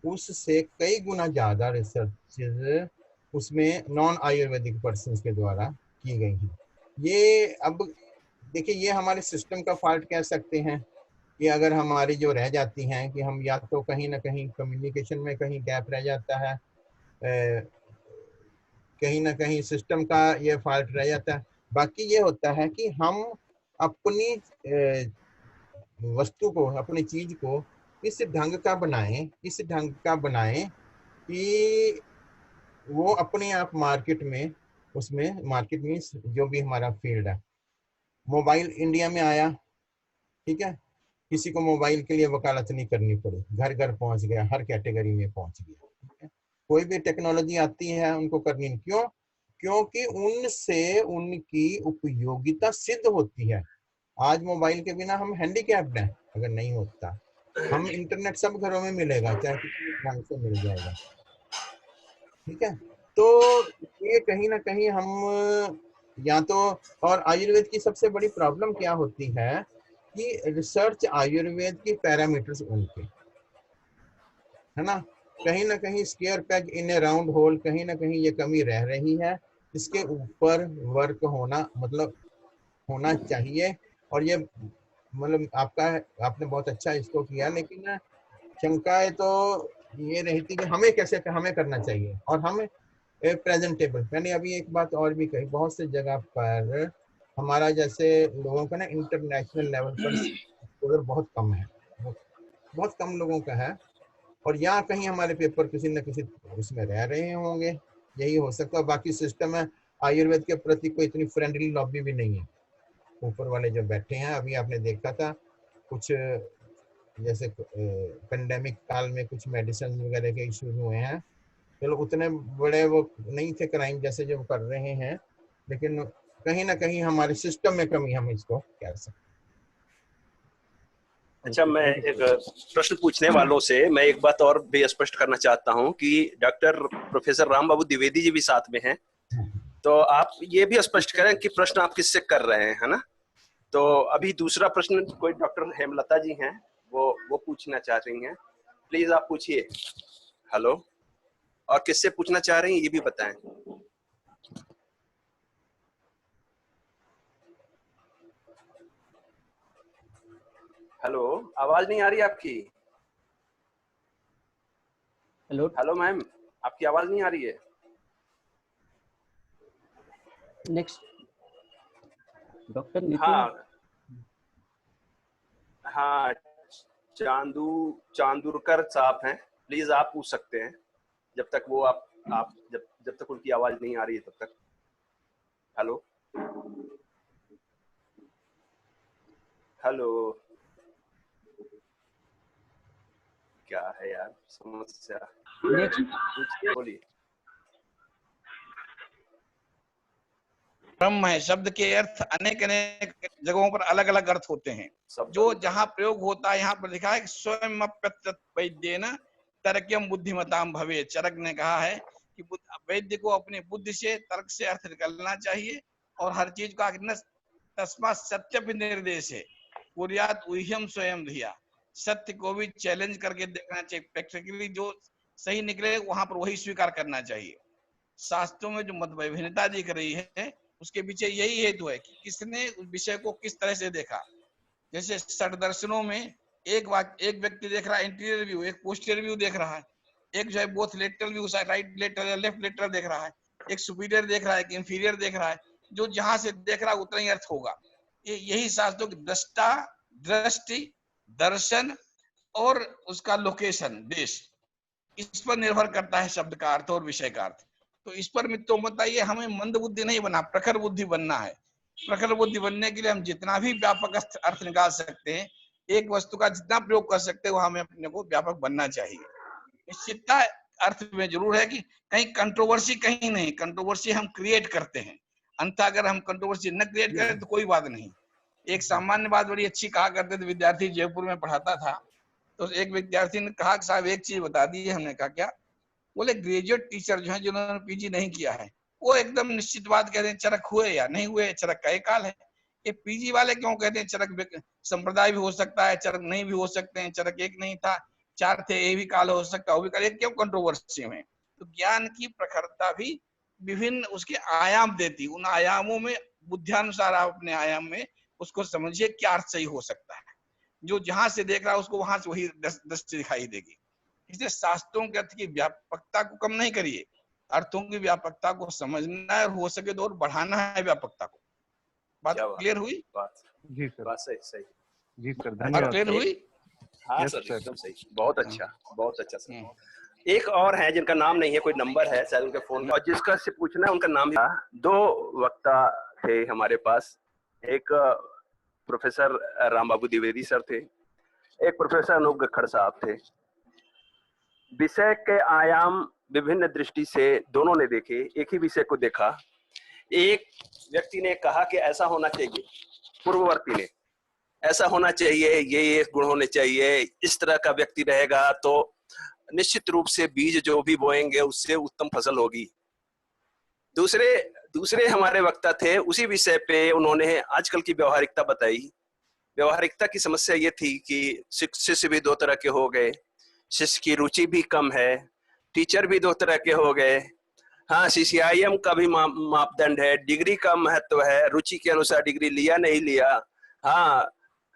उससे कई गुना ज्यादा रिसर्चेज उसमें नॉन आयुर्वेदिक पर्सन के द्वारा की गई हैं। ये अब देखिए, ये हमारे सिस्टम का फॉल्ट कह सकते हैं कि अगर हमारी जो रह जाती हैं कि हम या तो कहीं ना कहीं कम्युनिकेशन में कहीं गैप रह जाता है, कहीं ना कहीं सिस्टम का ये फॉल्ट रह जाता है। बाकी ये होता है कि हम अपनी वस्तु को, अपनी चीज को इस ढंग का बनाएं, इस ढंग का बनाएं कि वो अपने आप मार्केट में, उसमें मार्केट में जो भी हमारा फील्ड है, मोबाइल इंडिया में आया, ठीक है, किसी को मोबाइल के लिए वकालत नहीं करनी पड़ी, घर घर पहुंच गया, हर कैटेगरी में पहुंच गया, ठीक है। कोई भी टेक्नोलॉजी आती है उनको करनी नहीं, क्यों? क्योंकि उनसे उनकी उपयोगिता सिद्ध होती है। आज मोबाइल के बिना हम हैंडीकैप्ड हैं, अगर नहीं होता। हम इंटरनेट सब घरों में मिलेगा, चाहे किसी ढंग से मिल जाएगा, ठीक है। तो ये कहीं ना कहीं हम या तो, और आयुर्वेद की सबसे बड़ी प्रॉब्लम क्या होती है कि रिसर्च आयुर्वेद की पैरामीटर्स उनके, है ना कहीं square peg in A round whole, कहीं ना कहीं ये कमी रह रही है। इसके ऊपर वर्क होना, मतलब होना चाहिए। और ये मतलब आपने बहुत अच्छा इसको किया, लेकिन शंकाएं तो ये रहती कि हमें कैसे, हमें करना चाहिए और हम प्रेजेंटेबल। मैंने अभी एक बात और भी कही, बहुत से जगह पर हमारा जैसे लोगों का ना इंटरनेशनल लेवल पर एक्सपोजर बहुत कम है, बहुत कम लोगों का है। और यहाँ कहीं हमारे पेपर किसी न किसी उसमें रह रहे होंगे, यही हो सकता है। बाकी सिस्टम है आयुर्वेद के प्रति कोई इतनी फ्रेंडली लॉबी भी नहीं है। ऊपर वाले जो बैठे हैं, अभी आपने देखा था कुछ जैसे पेंडेमिक काल में कुछ मेडिसिन वगैरह के इश्यूज हुए हैं, चलो उतने बड़े वो नहीं थे क्राइम जैसे जो कर रहे हैं, लेकिन कहीं ना कहीं हमारे सिस्टम में कमी, हम इसको कह सकते हैं। अच्छा, मैं एक प्रश्न पूछने वालों से मैं एक बात और भी स्पष्ट करना चाहता हूं कि डॉक्टर प्रोफेसर राम बाबू द्विवेदी जी भी साथ में हैं। तो आप ये भी स्पष्ट करें कि प्रश्न आप किससे कर रहे हैं, है ना। तो अभी दूसरा प्रश्न कोई डॉक्टर हेमलता जी हैं, वो पूछना चाह रही हैं। प्लीज आप पूछिए। हेलो, और किससे पूछना चाह रही हैं ये भी बताएं। हेलो, आवाज नहीं आ रही आपकी। हेलो मैम, आपकी आवाज नहीं आ रही है। Next doctor Nitin. हाँ, चांदूरकर साहब हैं, प्लीज आप पूछ सकते हैं जब तक वो आप जब तक उनकी आवाज नहीं आ रही है तब तक। हेलो हेलो, क्या है यार समस्या। बोलिए। ब्रह्म है शब्द के अर्थ अनेक अनेक जगहों पर अलग अलग अर्थ होते हैं। जो जहाँ प्रयोग होता है यहाँ पर लिखा है स्वयं वैद्येन तर्क्यम बुद्धिमताम भवे। चरक ने कहा है कि वैद्य को अपनी बुद्धि से तर्क से अर्थ निकालना चाहिए और हर चीज का तस्मा सत्य निर्देश है कुर्यात उह्यम स्वयं धिया। सत्य को भी चैलेंज करके देखना चाहिए। प्रैक्टिकली जो सही निकले वहां पर वही स्वीकार करना चाहिए। शास्त्रों में जो मतभेद भिन्नता दिख रही है उसके पीछे यही हेतु है कि किसने उस विषय को किस तरह से देखा। जैसे षड दर्शनों में एक व्यक्ति देख रहा है इंटीरियर व्यू, एक पोस्टीरियर व्यू देख रहा है, एक जो है both lateral view right lateral या लेफ्ट लेटरल देख रहा है, एक सुपीरियर देख रहा है, एक इंफीरियर देख रहा है। जो जहां से देख रहा है उतना ही अर्थ होगा। यही शास्त्रों की दृष्टा, दृष्टि, दर्शन और उसका लोकेशन, देश, इस पर निर्भर करता है शब्द का अर्थ और विषय का अर्थ। तो इस पर मित्रों बताइए, हमें मंद बुद्धि नहीं बना, प्रखर बुद्धि बनना है। प्रखर बुद्धि बनने के लिए हम जितना भी व्यापक अर्थ निकाल सकते हैं, एक वस्तु का जितना प्रयोग कर सकते हैं वहां हमें अपने को व्यापक बनना चाहिए। निश्चितता अर्थ में जरूर है कि कहीं कंट्रोवर्सी कहीं नहीं, कंट्रोवर्सी हम क्रिएट करते हैं। अंत अगर हम कंट्रोवर्सी न क्रिएट करें तो कोई बात नहीं। एक सामान्य बात बड़ी अच्छी कहा करते थे विद्यार्थी, जयपुर में पढ़ाता था, तो एक विद्यार्थी ने कहा कि साहब एक चीज बता दी। हमने कहा क्या? बोले ग्रेजुएट टीचर जो है जिन्होंने पीजी नहीं किया है वो एकदम निश्चित बात कहते हैं चरक हुए या नहीं हुए, चरक का एक काल है। ये पीजी वाले क्यों कहते हैं चरक संप्रदाय भी हो सकता है, चरक नहीं भी हो सकते हैं, चरक एक नहीं था, चार थे, ये भी काल हो सकता है, वो भी काल, क्यों कंट्रोवर्सी में? तो ज्ञान की प्रखरता भी विभिन्न उसके आयाम देती, उन आयामों में बुद्धियानुसार आप अपने आयाम में उसको समझिए क्या अर्थ सही हो सकता है। जो जहां से देख रहा है उसको वहां से वही दृष्टि दिखाई देगी। इसलिए शास्त्रों के अर्थ की व्यापकता को कम नहीं करिए, अर्थों की व्यापकता को समझना है और हो सके तो और बढ़ाना है व्यापकता को। बात क्लियर हुई? जी सर, बात सही सही। जी सर, बात धन्यवाद। क्लियर हुई? हाँ सर, एकदम सही, बहुत अच्छा, बहुत अच्छा सर। एक और है जिनका नाम नहीं है, कोई नंबर है शायद उनके फोन में, और जिसका से पूछना है उनका नाम। दो वक्ता थे हमारे पास, एक प्रोफेसर राम बाबू द्विवेदी सर थे, एक प्रोफेसर अनूप गखड़ साहब थे। विषय के आयाम विभिन्न दृष्टि से दोनों ने देखे, एक ही विषय को देखा। एक व्यक्ति ने कहा कि ऐसा होना चाहिए, पूर्ववर्ती ने ऐसा होना चाहिए, ये गुण होने चाहिए, इस तरह का व्यक्ति रहेगा तो निश्चित रूप से बीज जो भी बोएंगे उससे उत्तम फसल होगी। दूसरे हमारे वक्ता थे, उसी विषय पे उन्होंने आजकल की व्यवहारिकता बताई। व्यवहारिकता की समस्या ये थी कि शिष्य भी दो तरह के हो गए, शिष्य की रुचि भी कम है, टीचर भी दो तरह के हो गए। हाँ, CCIM का भी मापदंड है, डिग्री का महत्व है, रुचि के अनुसार डिग्री लिया नहीं लिया। हाँ,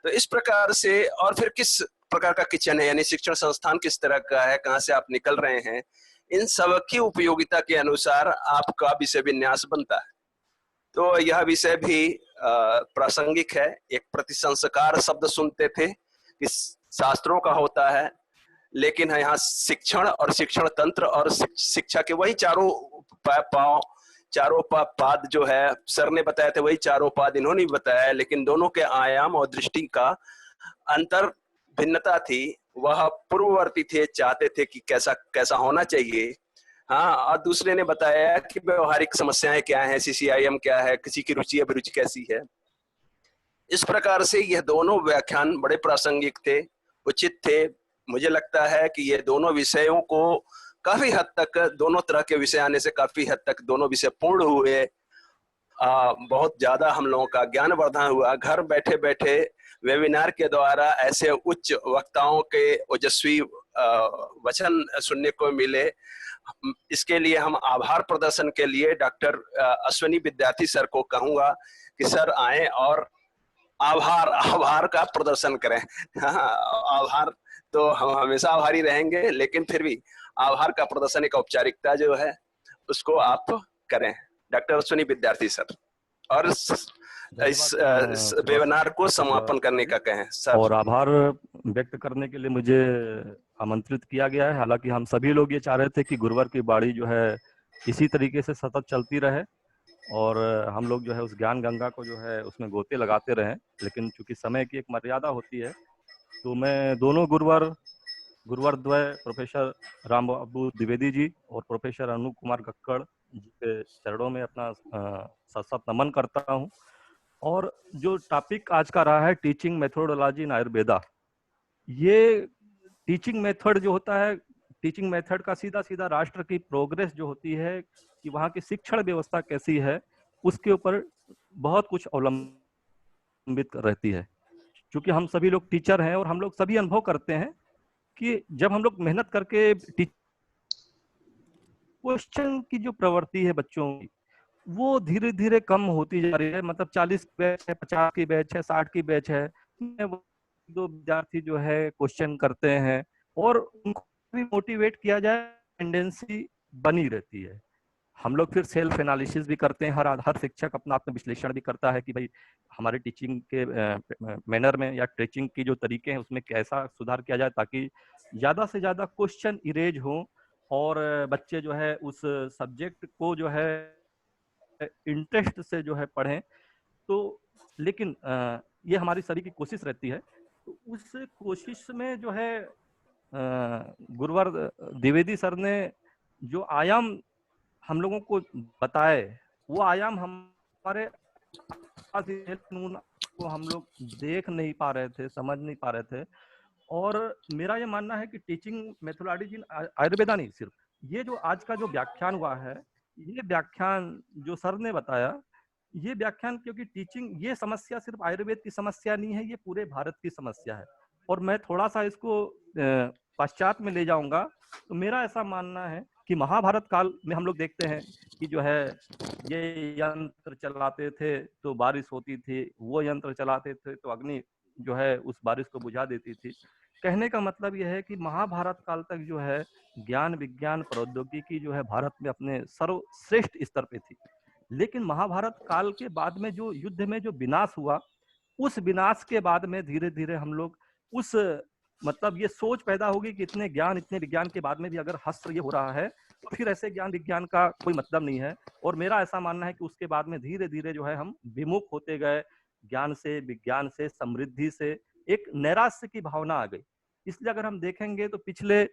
तो इस प्रकार से, और फिर किस प्रकार का किचन है, यानी शिक्षण संस्थान किस तरह का है, कहाँ से आप निकल रहे हैं, इन सब की उपयोगिता के अनुसार आपका विषय विन्यास बनता है। तो यह विषय भी प्रासंगिक है। एक प्रतिसंस्कार शब्द सुनते थे कि शास्त्रों का होता है, लेकिन यहाँ शिक्षण और शिक्षण तंत्र और शिक्षा के वही चारों पाद जो है सर ने बताया थे, वही चारों पाद इन्होंने बताया, लेकिन दोनों के आयाम और दृष्टि का अंतर भिन्नता थी। वह पूर्ववर्ती थे, चाहते थे कि कैसा कैसा होना चाहिए। हाँ, और दूसरे ने बताया कि व्यवहारिक समस्याएं क्या हैं, CCIM क्या है, किसी की रुचि अभिरुचि कैसी है। इस प्रकार से यह दोनों व्याख्यान बड़े प्रासंगिक थे, उचित थे। मुझे लगता है कि ये दोनों विषयों को काफी हद तक दोनों तरह के विषय आने से काफी हद तक दोनों विषय पूर्ण हुए। बहुत ज्यादा हम लोगों का ज्ञानवर्धन हुआ। घर बैठे बैठे वेबिनार के द्वारा ऐसे उच्च वक्ताओं के ओजस्वी वचन सुनने को मिले। इसके लिए हम आभार प्रदर्शन के लिए डॉक्टर अश्विनी विद्यार्थी सर को कहूंगा कि सर आए और आभार का प्रदर्शन करें। आभार तो हम हमेशा आभारी रहेंगे, लेकिन फिर भी आभार का प्रदर्शन एक औपचारिकता जो है उसको आप करें। डॉक्टर अश्विनी विद्यार्थी सर, और इस वेबिनार को समापन करने का कहें सर। और आभार व्यक्त करने के लिए मुझे आमंत्रित किया गया है। हालांकि हम सभी लोग ये चाह रहे थे कि गुरुवर की बाड़ी जो है इसी तरीके से सतत चलती रहे और हम लोग जो है उस ज्ञान गंगा को जो है उसमें गोते लगाते रहें, लेकिन चूंकि समय की एक मर्यादा होती है तो मैं दोनों गुरुवर द्वय प्रोफेसर राम बाबू द्विवेदी जी और प्रोफेसर अनूप कुमार गक्कड़ जी के चरणों में अपना सत नमन करता हूं। और जो टॉपिक आज का रहा है टीचिंग मेथोडोलॉजी इन आयुर्वेदा, ये टीचिंग मेथड जो होता है, टीचिंग मेथड का सीधा सीधा राष्ट्र की प्रोग्रेस जो होती है कि वहाँ की शिक्षण व्यवस्था कैसी है उसके ऊपर बहुत कुछ अवलंबित रहती है। क्योंकि हम सभी लोग टीचर हैं और हम लोग सभी अनुभव करते हैं कि जब हम लोग मेहनत करके क्वेश्चन की जो प्रवृत्ति है बच्चों की वो धीरे धीरे कम होती जा रही है। मतलब 40 की बैच है, 50 की बैच है, 60 की बैच है, दो विद्यार्थी जो है क्वेश्चन करते हैं और उनको भी मोटिवेट किया जाए, टेंडेंसी बनी रहती है। हम लोग फिर सेल्फ एनालिसिस भी करते हैं, हर शिक्षक अपना आत्म विश्लेषण भी करता है कि भाई हमारे टीचिंग के मैनर में या टीचिंग की जो तरीके हैं उसमें कैसा सुधार किया जाए ताकि ज्यादा से ज्यादा क्वेश्चन इरेज हो और बच्चे जो है उस सब्जेक्ट को जो है इंटरेस्ट से जो है पढ़ें। तो लेकिन ये हमारी सभी की कोशिश रहती है। तो उस कोशिश में जो है गुरुवर द्विवेदी सर ने जो आयाम हम लोगों को बताए वो आयाम हमारे को हम लोग देख नहीं पा रहे थे, समझ नहीं पा रहे थे। और मेरा ये मानना है कि टीचिंग मेथोडोलॉजी आयुर्वेदा नहीं, सिर्फ ये जो आज का जो व्याख्यान हुआ है, ये व्याख्यान जो सर ने बताया, ये व्याख्यान, क्योंकि टीचिंग ये समस्या सिर्फ आयुर्वेद की समस्या नहीं है, ये पूरे भारत की समस्या है। और मैं थोड़ा सा इसको पश्चात में ले जाऊंगा। तो मेरा ऐसा मानना है कि महाभारत काल में हम लोग देखते हैं कि जो है ये यंत्र चलाते थे तो बारिश होती थी, वो यंत्र चलाते थे तो अग्नि जो है उस बारिश को बुझा देती थी। कहने का मतलब यह है कि महाभारत काल तक जो है ज्ञान विज्ञान प्रौद्योगिकी जो है भारत में अपने सर्वश्रेष्ठ स्तर पे थी। लेकिन महाभारत काल के बाद में जो युद्ध में जो विनाश हुआ, उस विनाश के बाद में धीरे धीरे हम लोग उस मतलब ये सोच पैदा होगी कि इतने ज्ञान इतने विज्ञान के बाद में भी अगर हस्त्र ये हो रहा है तो फिर ऐसे ज्ञान विज्ञान का कोई मतलब नहीं है। और मेरा ऐसा मानना है कि उसके बाद में धीरे धीरे जो है हम विमुख होते गए, ज्ञान से विज्ञान से समृद्धि से एक नैराश्य की भावना आ गई। इसलिए अगर हम देखेंगे तो पिछले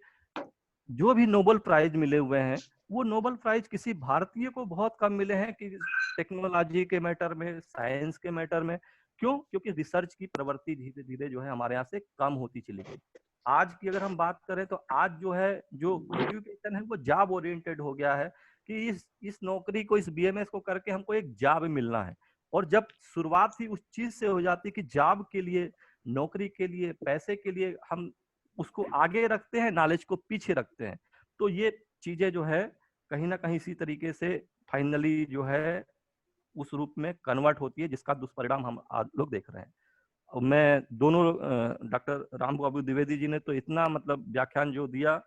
जो भी नोबेल प्राइज मिले हुए हैं वो नोबेल प्राइज किसी भारतीय को बहुत कम मिले हैं कि टेक्नोलॉजी के मैटर में, साइंस के मैटर में। क्यों? क्योंकि रिसर्च की प्रवृत्ति धीरे धीरे जो है हमारे यहाँ से कम होती चली गई। आज की अगर हम बात करें तो आज जो है जो एजुकेशन है वो जॉब ओरिएंटेड हो गया है कि इस नौकरी को, इस बीएमएस को करके हमको एक जॉब मिलना है। और जब शुरुआत ही उस चीज से हो जाती है कि जॉब के लिए, नौकरी के लिए, पैसे के लिए हम उसको आगे रखते हैं, नॉलेज को पीछे रखते हैं, तो ये चीजें जो है कहीं ना कहीं इसी तरीके से फाइनली जो है उस रूप में कन्वर्ट होती है, जिसका दुष्परिणाम हम आज लोग देख रहे हैं। और मैं दोनों डॉक्टर राम बाबू द्विवेदी जी ने तो इतना मतलब व्याख्यान जो दिया,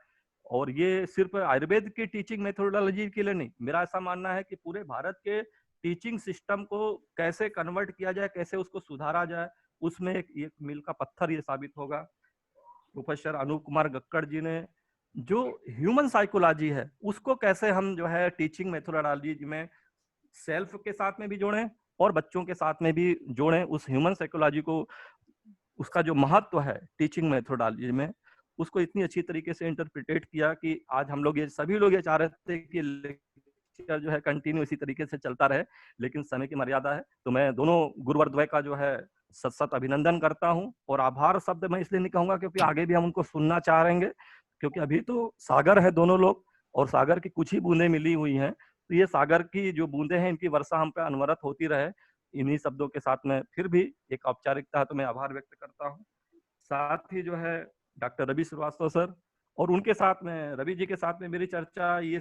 और ये सिर्फ आयुर्वेद की टीचिंग मेथोडोलॉजी के लिए नहीं, मेरा ऐसा मानना है कि पूरे भारत के टीचिंग सिस्टम को कैसे कन्वर्ट किया जाए, कैसे उसको सुधारा जाए, उसमें एक मील का पत्थर ये साबित होगा। प्रोफेसर अनूप कुमार गक्कड़ जी ने जो ह्यूमन साइकोलॉजी है उसको कैसे हम जो है टीचिंग मेथोडोलॉजी में सेल्फ के साथ में भी जोड़ें और बच्चों के साथ में भी जोड़ें, उस ह्यूमन साइकोलॉजी को, उसका जो महत्व है टीचिंग मेथोडोलॉजी में, उसको इतनी अच्छी तरीके से इंटरप्रिटेट किया कि आज हम लोग ये सभी लोग ये चाह रहे थे कि लेक्चर जो है कंटिन्यू इसी तरीके से चलता रहे, लेकिन समय की मर्यादा है। तो मैं दोनों गुरुवर द्वय का जो है सत अभिनंदन करता हूं। और आभार शब्द मैं इसलिए नहीं कहूंगा क्योंकि आगे भी हम उनको सुनना चाह रहेंगे, क्योंकि अभी तो सागर है दोनों लोग, और सागर की कुछ ही बूंदें मिली हुई हैं, तो ये सागर की जो बूंदें हैं इनकी वर्षा हम पे अनवरत होती रहे। इन्हीं शब्दों के साथ में फिर भी एक औपचारिकता है तो मैं आभार व्यक्त करता हूँ। साथ ही जो है डॉक्टर रवि श्रीवास्तव सर, और उनके साथ में रवि जी के साथ में मेरी चर्चा ये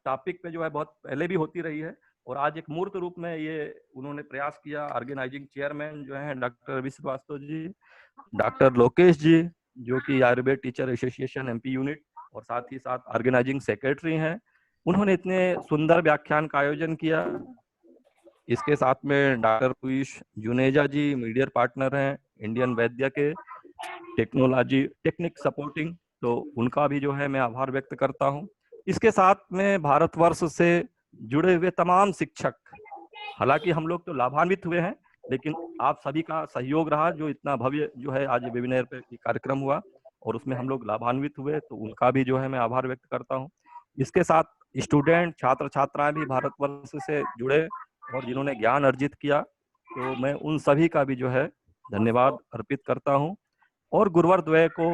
टॉपिक पे जो है बहुत पहले भी होती रही है, और आज एक मूर्त रूप में ये उन्होंने प्रयास किया। ऑर्गेनाइजिंग चेयरमैन जो है डॉक्टर रवि श्रीवास्तव जी, डॉक्टर लोकेश जी जो कि Ayurveda teacher association MP unit और साथ ही साथ ऑर्गेनाइजिंग सेक्रेटरी हैं, उन्होंने इतने सुंदर व्याख्यान का आयोजन किया। इसके साथ में डॉक्टर पीयूष जुनेजा जी मीडिया पार्टनर हैं इंडियन वैद्य के टेक्नोलॉजी टेक्निक सपोर्टिंग, तो उनका भी जो है मैं आभार व्यक्त करता हूं। इसके साथ में भारतवर्ष से जुड़े हुए तमाम शिक्षक, हालांकि हम लोग तो लाभान्वित हुए हैं, लेकिन आप सभी का सहयोग रहा जो इतना भव्य जो है आज वेबिनार पे कार्यक्रम हुआ और उसमें हम लोग लाभान्वित हुए, तो उनका भी जो है मैं आभार व्यक्त करता हूं। इसके साथ स्टूडेंट छात्र छात्राएं भी भारतवर्ष से जुड़े और जिन्होंने ज्ञान अर्जित किया, तो मैं उन सभी का भी जो है धन्यवाद अर्पित करता हूं। और गुरुवर द्वय को